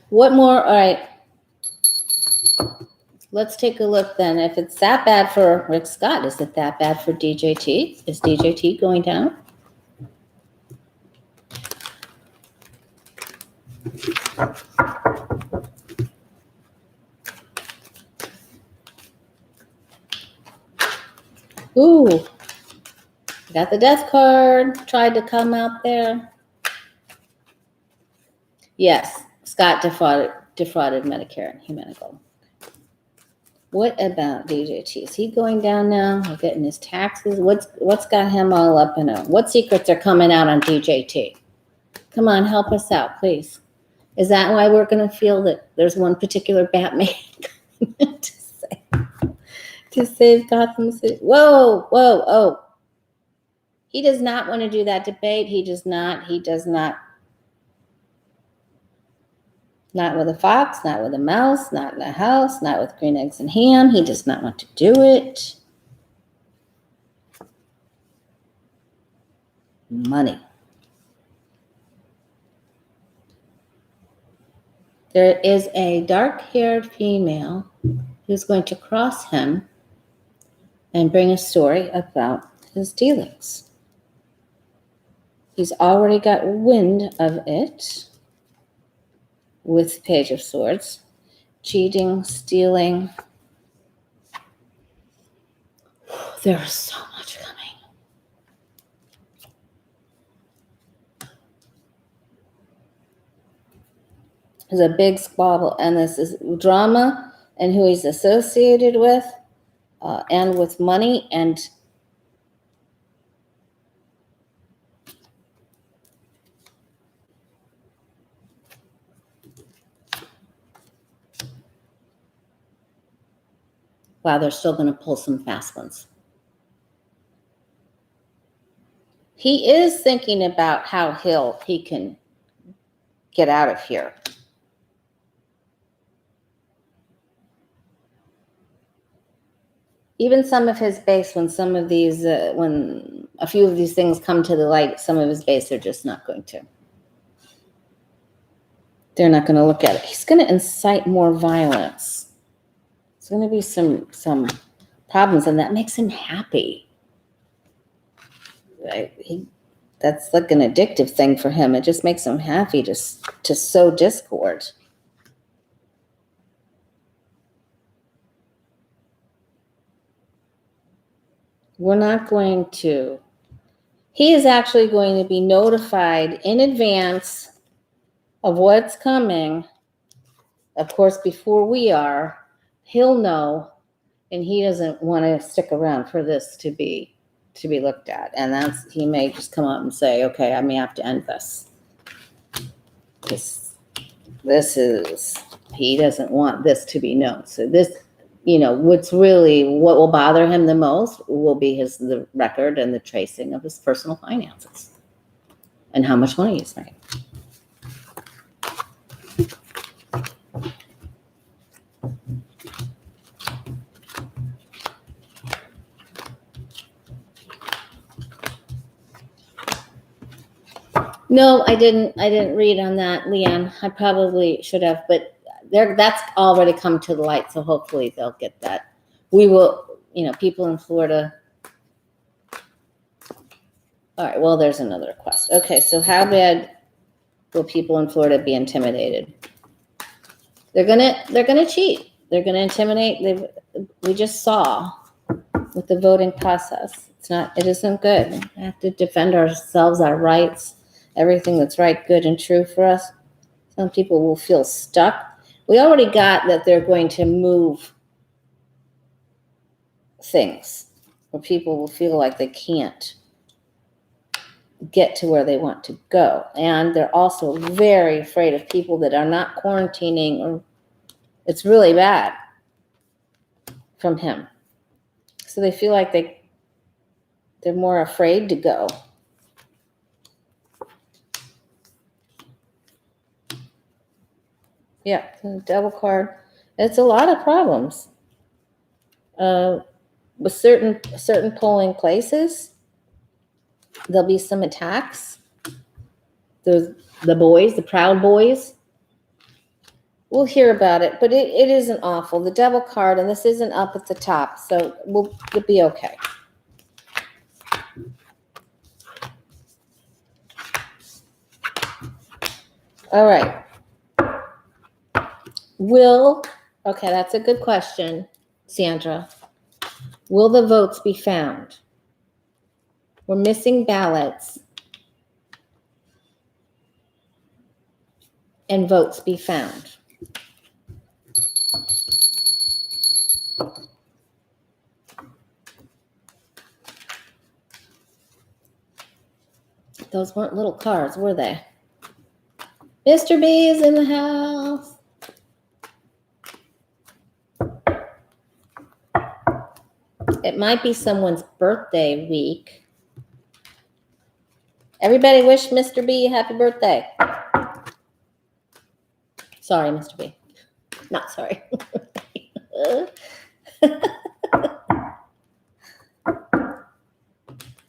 What more? All right. Let's take a look then. If it's that bad for Rick Scott, is it that bad for DJT? Is DJT going down? Ooh, got the death card. Tried to come out there. Yes, Scott defrauded Medicare and Humana. What about DJT? Is he going down now? We're getting his taxes. What's got him all up in a? What secrets are coming out on DJT? Come on, help us out, please. Is that why we're going to feel that there's one particular Batman to save Gotham City? Whoa, oh. He does not want to do that debate. He does not. Not with a fox, not with a mouse, not in a house, not with green eggs and ham. He does not want to do it. Money. There is a dark-haired female who's going to cross him and bring a story about his dealings. He's already got wind of it with Page of Swords. Cheating, stealing. There's so much coming. There's a big squabble, and this is drama and who he's associated with, and with money, and wow, they're still going to pull some fast ones. He is thinking about how he can get out of here. Even some of his base, when some of these, when a few of these things come to the light, some of his base are just not going to. They're not going to look at it. He's going to incite more violence. There's going to be some problems, and that makes him happy. Right? That's like an addictive thing for him. It just makes him happy to sow discord. We're not going to. He is actually going to be notified in advance of what's coming. Of course, before we are, he'll know, and he doesn't want to stick around for this to be looked at. And he may just come out and say, okay, I may have to end this. He doesn't want this to be known. So this, what will bother him the most will be the record and the tracing of his personal finances and how much money he's made. No, I didn't read on that, Leanne. I probably should have, but that's already come to the light, so hopefully they'll get that. We will, people in Florida. All right, well, there's another request. Okay, so how bad will people in Florida be intimidated? They're gonna cheat. They're gonna intimidate. We just saw with the voting process. It isn't good. We have to defend ourselves, our rights. Everything that's right, good, and true for us. Some people will feel stuck. We already got that they're going to move things where people will feel like they can't get to where they want to go. And they're also very afraid of people that are not quarantining, or it's really bad from him. So they feel like they're more afraid to go. Yeah, the devil card. It's a lot of problems with certain polling places. There'll be some attacks. The boys, the Proud Boys. We'll hear about it, but it isn't awful. The devil card, and this isn't up at the top, so we'll be okay. All right. Okay, that's a good question, Sandra. Will the votes be found? We're missing ballots. And votes be found. Those weren't little cards, were they? Mr. B is in the house. It might be someone's birthday week. Everybody wish Mr. B a happy birthday. Sorry, Mr. B. Not sorry.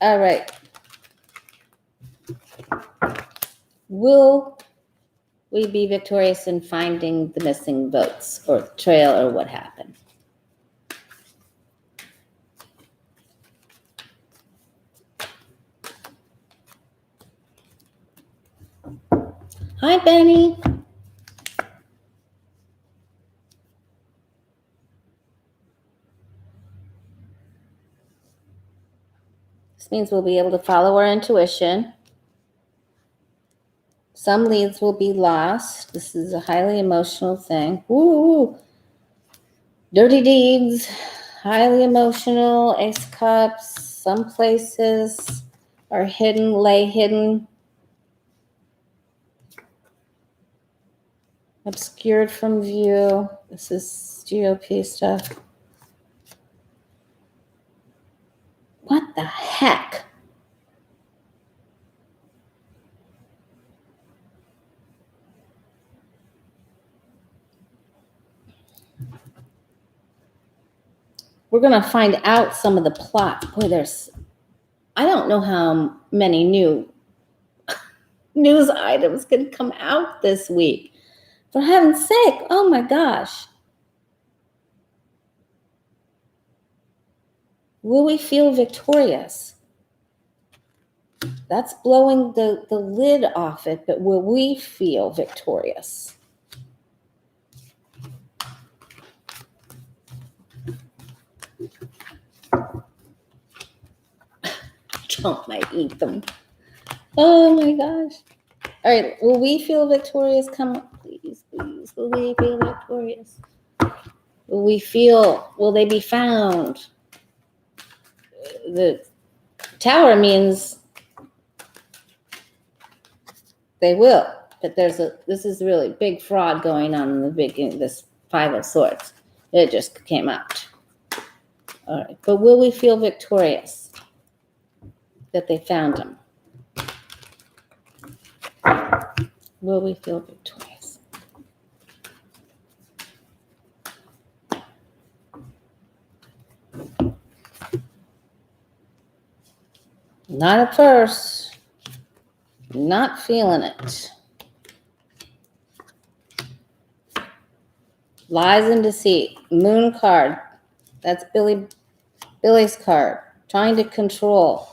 All right. Will we be victorious in finding the missing votes or trail or what happened? Hi, Benny. This means we'll be able to follow our intuition. Some leads will be lost. This is a highly emotional thing. Woo! Dirty deeds, highly emotional, Ace of Cups. Some places are hidden, lay hidden, obscured from view. This is GOP stuff. What the heck? We're going to find out some of the plot. Boy, I don't know how many new news items can come out this week. For heaven's sake, oh my gosh. Will we feel victorious? That's blowing the lid off it, but will we feel victorious? Trump might eat them. Oh my gosh. All right, will we feel victorious? Come on, please, please. Will we feel victorious? Will they be found? The tower means they will, but this is really big fraud going on in the beginning, this Five of Swords. It just came out. All right, but will we feel victorious that they found him? Will we feel victorious? Not at first. Not feeling it. Lies and deceit. Moon card. That's Billy's card. Trying to control.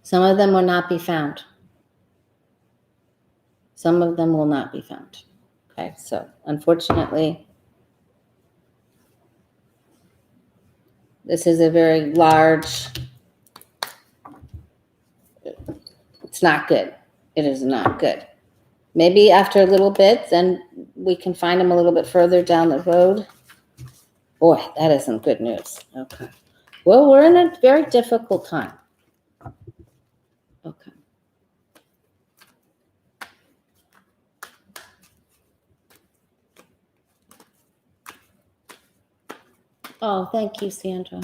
Some of them will not be found. Some of them will not be found. Okay, so unfortunately, this is a very large, it's not good. It is not good. Maybe after a little bit, then we can find them a little bit further down the road. Boy, that isn't good news. Okay. Well, we're in a very difficult time. Okay. Oh, thank you, Sandra.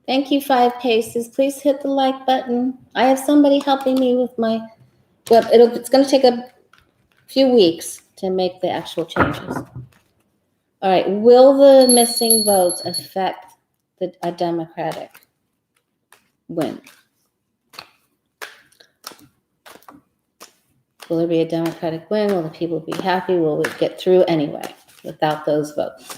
Thank you, Five Paces. Please hit the like button. I have somebody helping me with my, well, it's going to take a few weeks to make the actual changes. All right. Will the missing votes affect a Democratic win? Will there be a Democratic win? Will the people be happy? Will we get through anyway without those votes?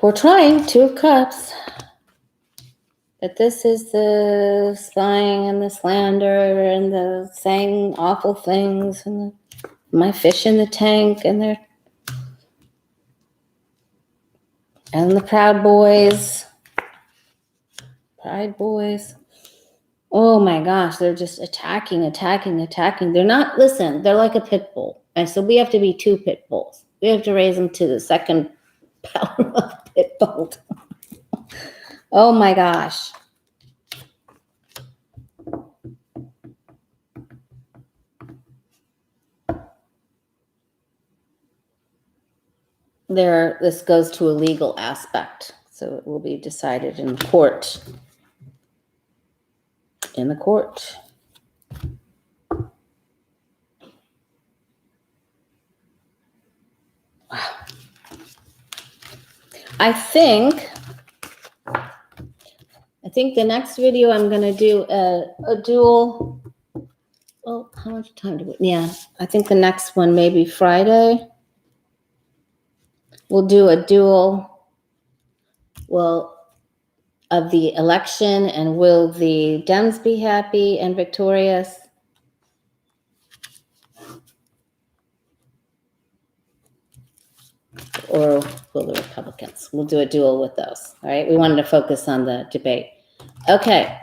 We're trying. Two of Cups. But this is the spying and the slander and the saying awful things and my fish in the tank and the Proud Boys. Pride Boys. Oh my gosh, they're just attacking. They're not, listen, they're like a pit bull. And so we have to be two pit bulls. We have to raise them to the second power of pit bull. Oh my gosh. this goes to a legal aspect, so it will be decided in court. In the court. Wow. I think the next video I'm going to do a dual. Oh, how much time do we? Yeah, I think the next one maybe Friday. We'll do a dual. Well, of the election, and will the Dems be happy and victorious? Or will the Republicans? We'll do a duel with those. All right. We wanted to focus on the debate. Okay.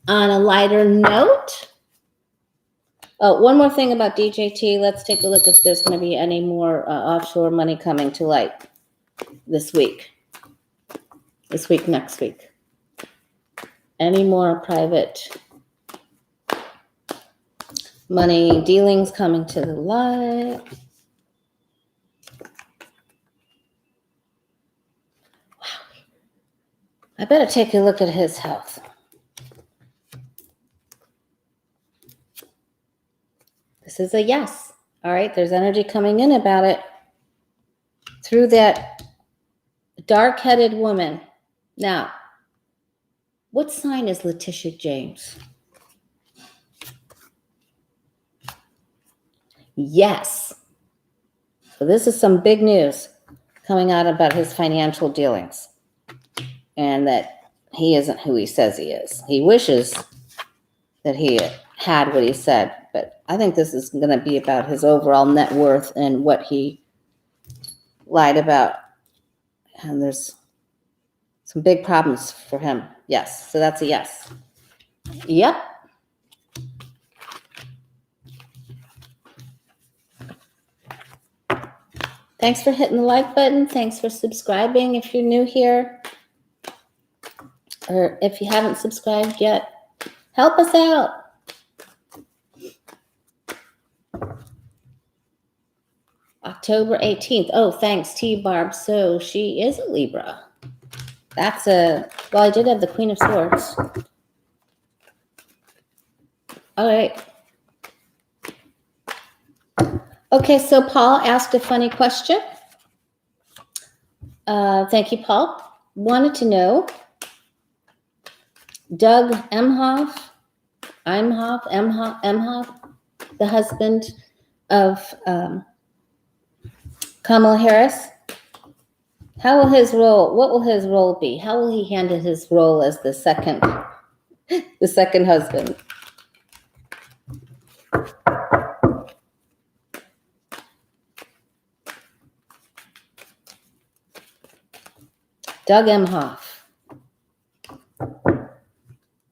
On a lighter note. Oh, one more thing about DJT. Let's take a look if there's going to be any more offshore money coming to light this week. This week, next week. Any more private money dealings coming to the light? I better take a look at his health. This is a yes. All right, there's energy coming in about it through that dark-headed woman. Now, what sign is Letitia James? Yes. So this is some big news coming out about his financial dealings. And that he isn't who he says he is. He wishes that he had what he said, but I think this is going to be about his overall net worth and what he lied about. And there's some big problems for him. Yes, so that's a yes. Yep. Thanks for hitting the like button. Thanks for subscribing if you're new here. Or if you haven't subscribed yet, help us out. October 18th. Oh, thanks, T-Barb. So she is a Libra. Well, I did have the Queen of Swords. All right. Okay, so Paul asked a funny question. Thank you, Paul. Wanted to know, Doug Emhoff, the husband of Kamala Harris, what will his role be? How will he handle his role as the second husband? Doug Emhoff,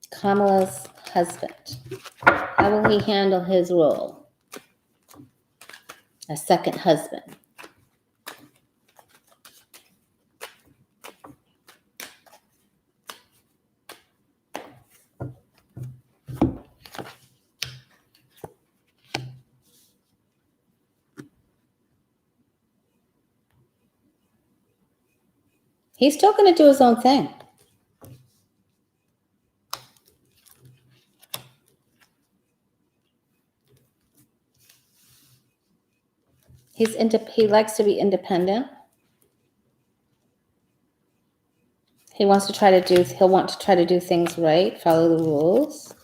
Kamala's husband. How will he handle his role as second husband? He's still going to do his own thing. He likes to be independent. He'll want to try to do things right, follow the rules.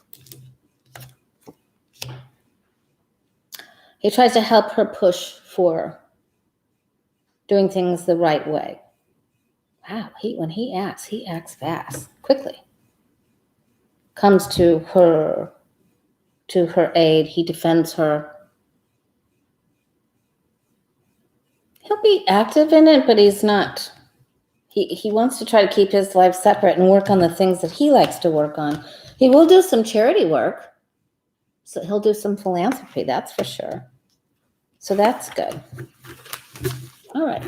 He tries to help her push for doing things the right way. Wow, when he acts fast, quickly. Comes to her aid. He defends her. He'll be active in it, but he's not. He wants to try to keep his life separate and work on the things that he likes to work on. He will do some charity work. So he'll do some philanthropy, that's for sure. So that's good. All right.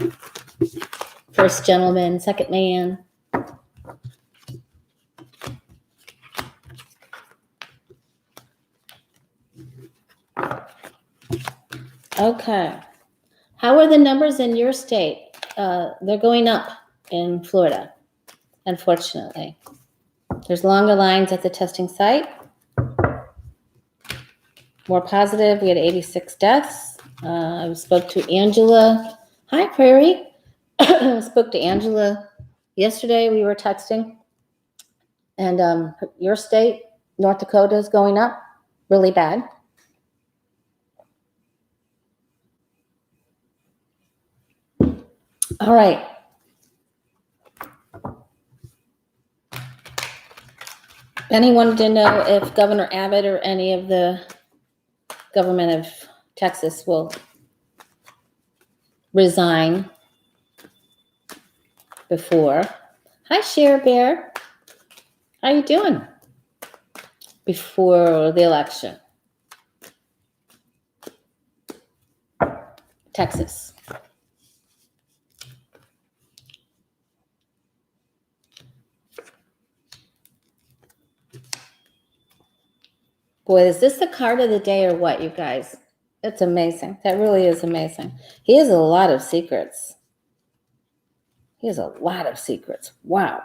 First gentleman, second man. Okay. How are the numbers in your state? they're going up in Florida, unfortunately. There's longer lines at the testing site. More positive, we had 86 deaths. I spoke to Angela. Hi, Prairie. Spoke to Angela yesterday. We were texting. And your state, North Dakota, is going up really bad. All right. Anyone to know if Governor Abbott or any of the government of Texas will resign before? Hi, Cher Bear. How you doing? Before the election. Texas. Boy, is this the card of the day or what, you guys? It's amazing. That really is amazing. He has a lot of secrets. He has a lot of secrets. Wow.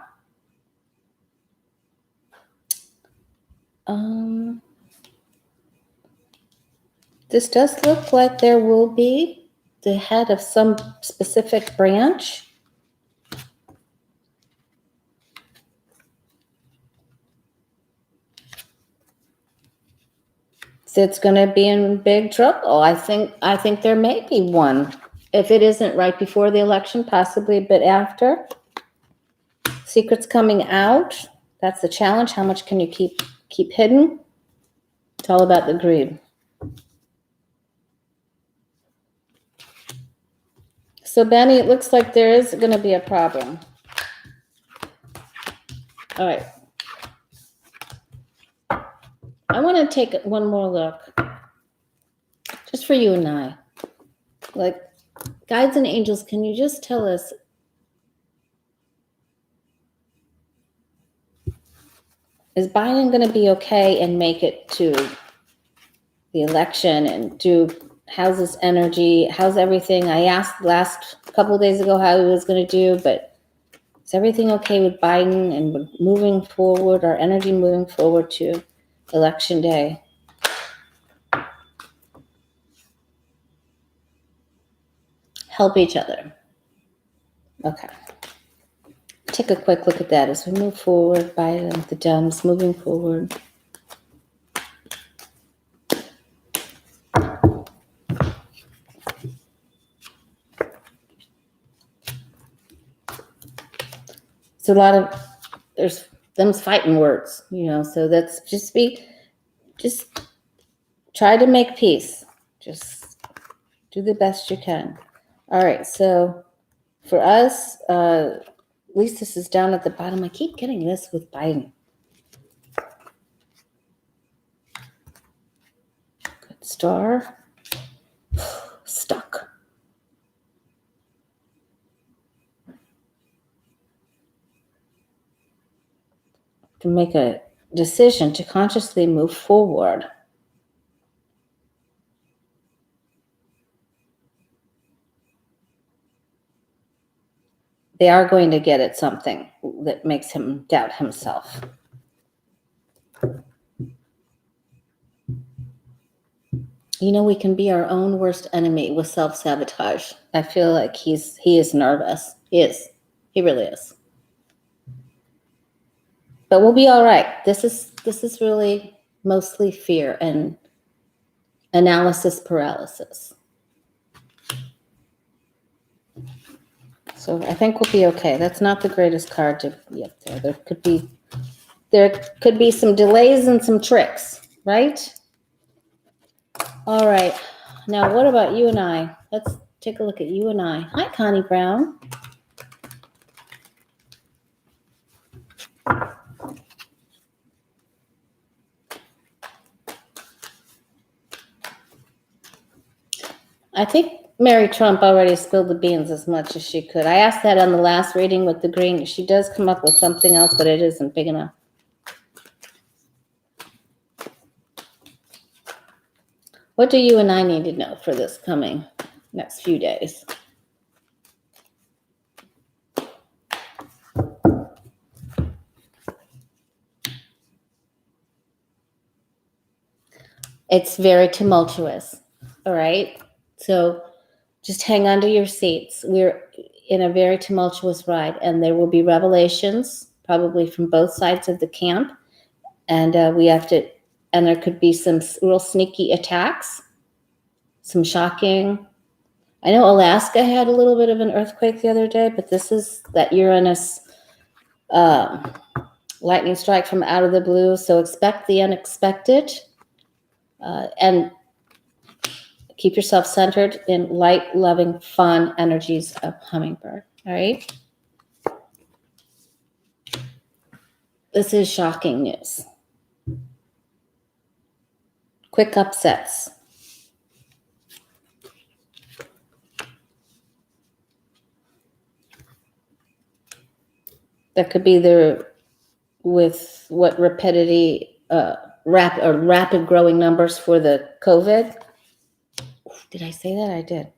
This does look like there will be the head of some specific branch. So it's going to be in big trouble. I think there may be one. If it isn't right before the election, possibly a bit after. Secrets coming out. That's the challenge. How much can you keep hidden? It's all about the greed. So, Benny, it looks like there is going to be a problem. All right. I want to take one more look. Just for you and I. Like, guides and angels, can you just tell us, is Biden going to be okay and make it to the election and how's his energy? How's everything? I asked last couple of days ago how he was going to do, but is everything okay with Biden and moving forward, our energy moving forward to election day? Help each other. Okay. Take a quick look at that as we move forward. Biden, the Dems moving forward. It's a lot of, there's them's fighting words, so that's just try to make peace. Just do the best you can. All right, so for us, at least this is down at the bottom. I keep getting this with Biden. Good star. Stuck. To make a decision to consciously move forward. They are going to get at something that makes him doubt himself. We can be our own worst enemy with self-sabotage. I feel like he is nervous. He is. He really is. But we'll be all right. This is really mostly fear and analysis paralysis. So I think we'll be okay. That's not the greatest card to be up there. There could be some delays and some tricks, right? All right. Now, what about you and I? Let's take a look at you and I. Hi, Coney Brown. I think Mary Trump already spilled the beans as much as she could. I asked that on the last reading with the green. She does come up with something else, but it isn't big enough. What do you and I need to know for this coming next few days? It's very tumultuous. All right. So just hang on to your seats. We're in a very tumultuous ride, and there will be revelations, probably from both sides of the camp. And and there could be some real sneaky attacks, some shocking. I know Alaska had a little bit of an earthquake the other day, but this is that Uranus lightning strike from out of the blue. So expect the unexpected, and keep yourself centered in light, loving, fun energies of Hummingbird. All right. This is shocking news. Quick upsets. That could be there with what rapidity, rapid growing numbers for the COVID. Did I say that? I did.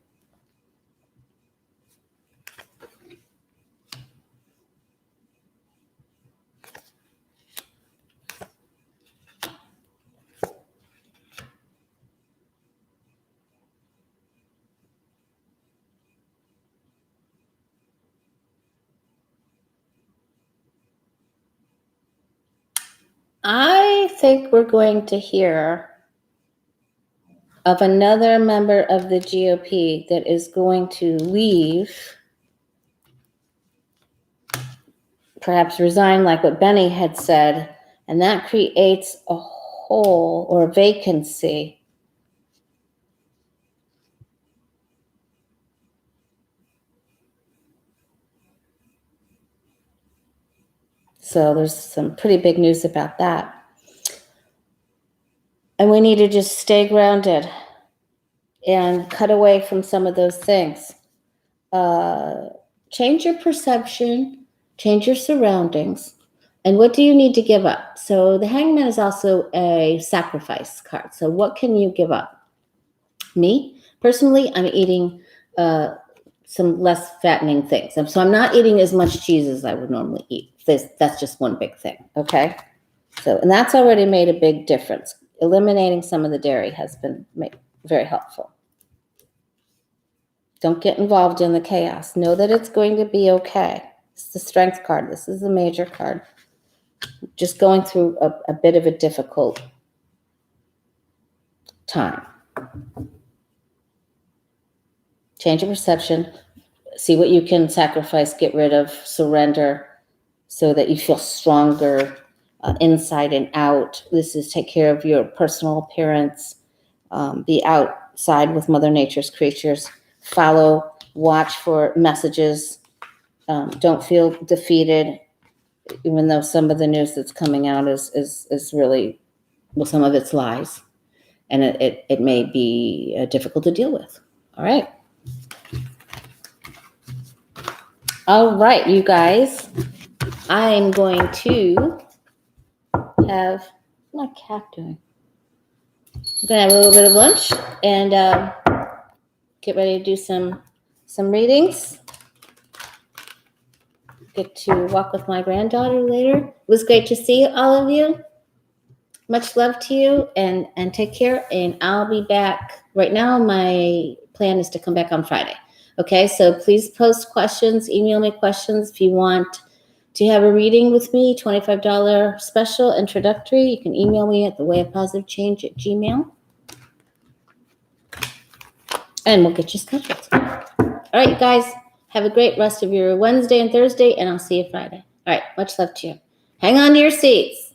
I think we're going to hear of another member of the GOP that is going to leave, perhaps resign, like what Benny had said, and that creates a hole or a vacancy. So there's some pretty big news about that. And we need to just stay grounded and cut away from some of those things. Change your perception, change your surroundings, and what do you need to give up? So the Hangman is also a sacrifice card. So what can you give up? Me, personally, I'm eating some less fattening things. So I'm not eating as much cheese as I would normally eat. That's just one big thing, okay? So, and that's already made a big difference. Eliminating some of the dairy has been very helpful. Don't get involved in the chaos. Know that it's going to be okay. It's the strength card. This is a major card. Just going through a bit of a difficult time. Change your perception. See what you can sacrifice, get rid of, surrender, so that you feel stronger inside and out. This is take care of your personal appearance. Be outside with Mother Nature's creatures. Follow, watch for messages. Don't feel defeated, even though some of the news that's coming out is really, well, some of it's lies. And it may be difficult to deal with. All right. All right, you guys. I'm going to have, what's my cat doing? I'm going to have a little bit of lunch and get ready to do some readings. Get to walk with my granddaughter later. It was great to see all of you. Much love to you, and take care. And I'll be back. Right now, my plan is to come back on Friday. Okay, so please post questions, email me questions if you want to have a reading with me, $25 special introductory. You can email me at thewayofpositivechange@gmail.com. And we'll get you scheduled. All right, guys, have a great rest of your Wednesday and Thursday, and I'll see you Friday. All right, much love to you. Hang on to your seats.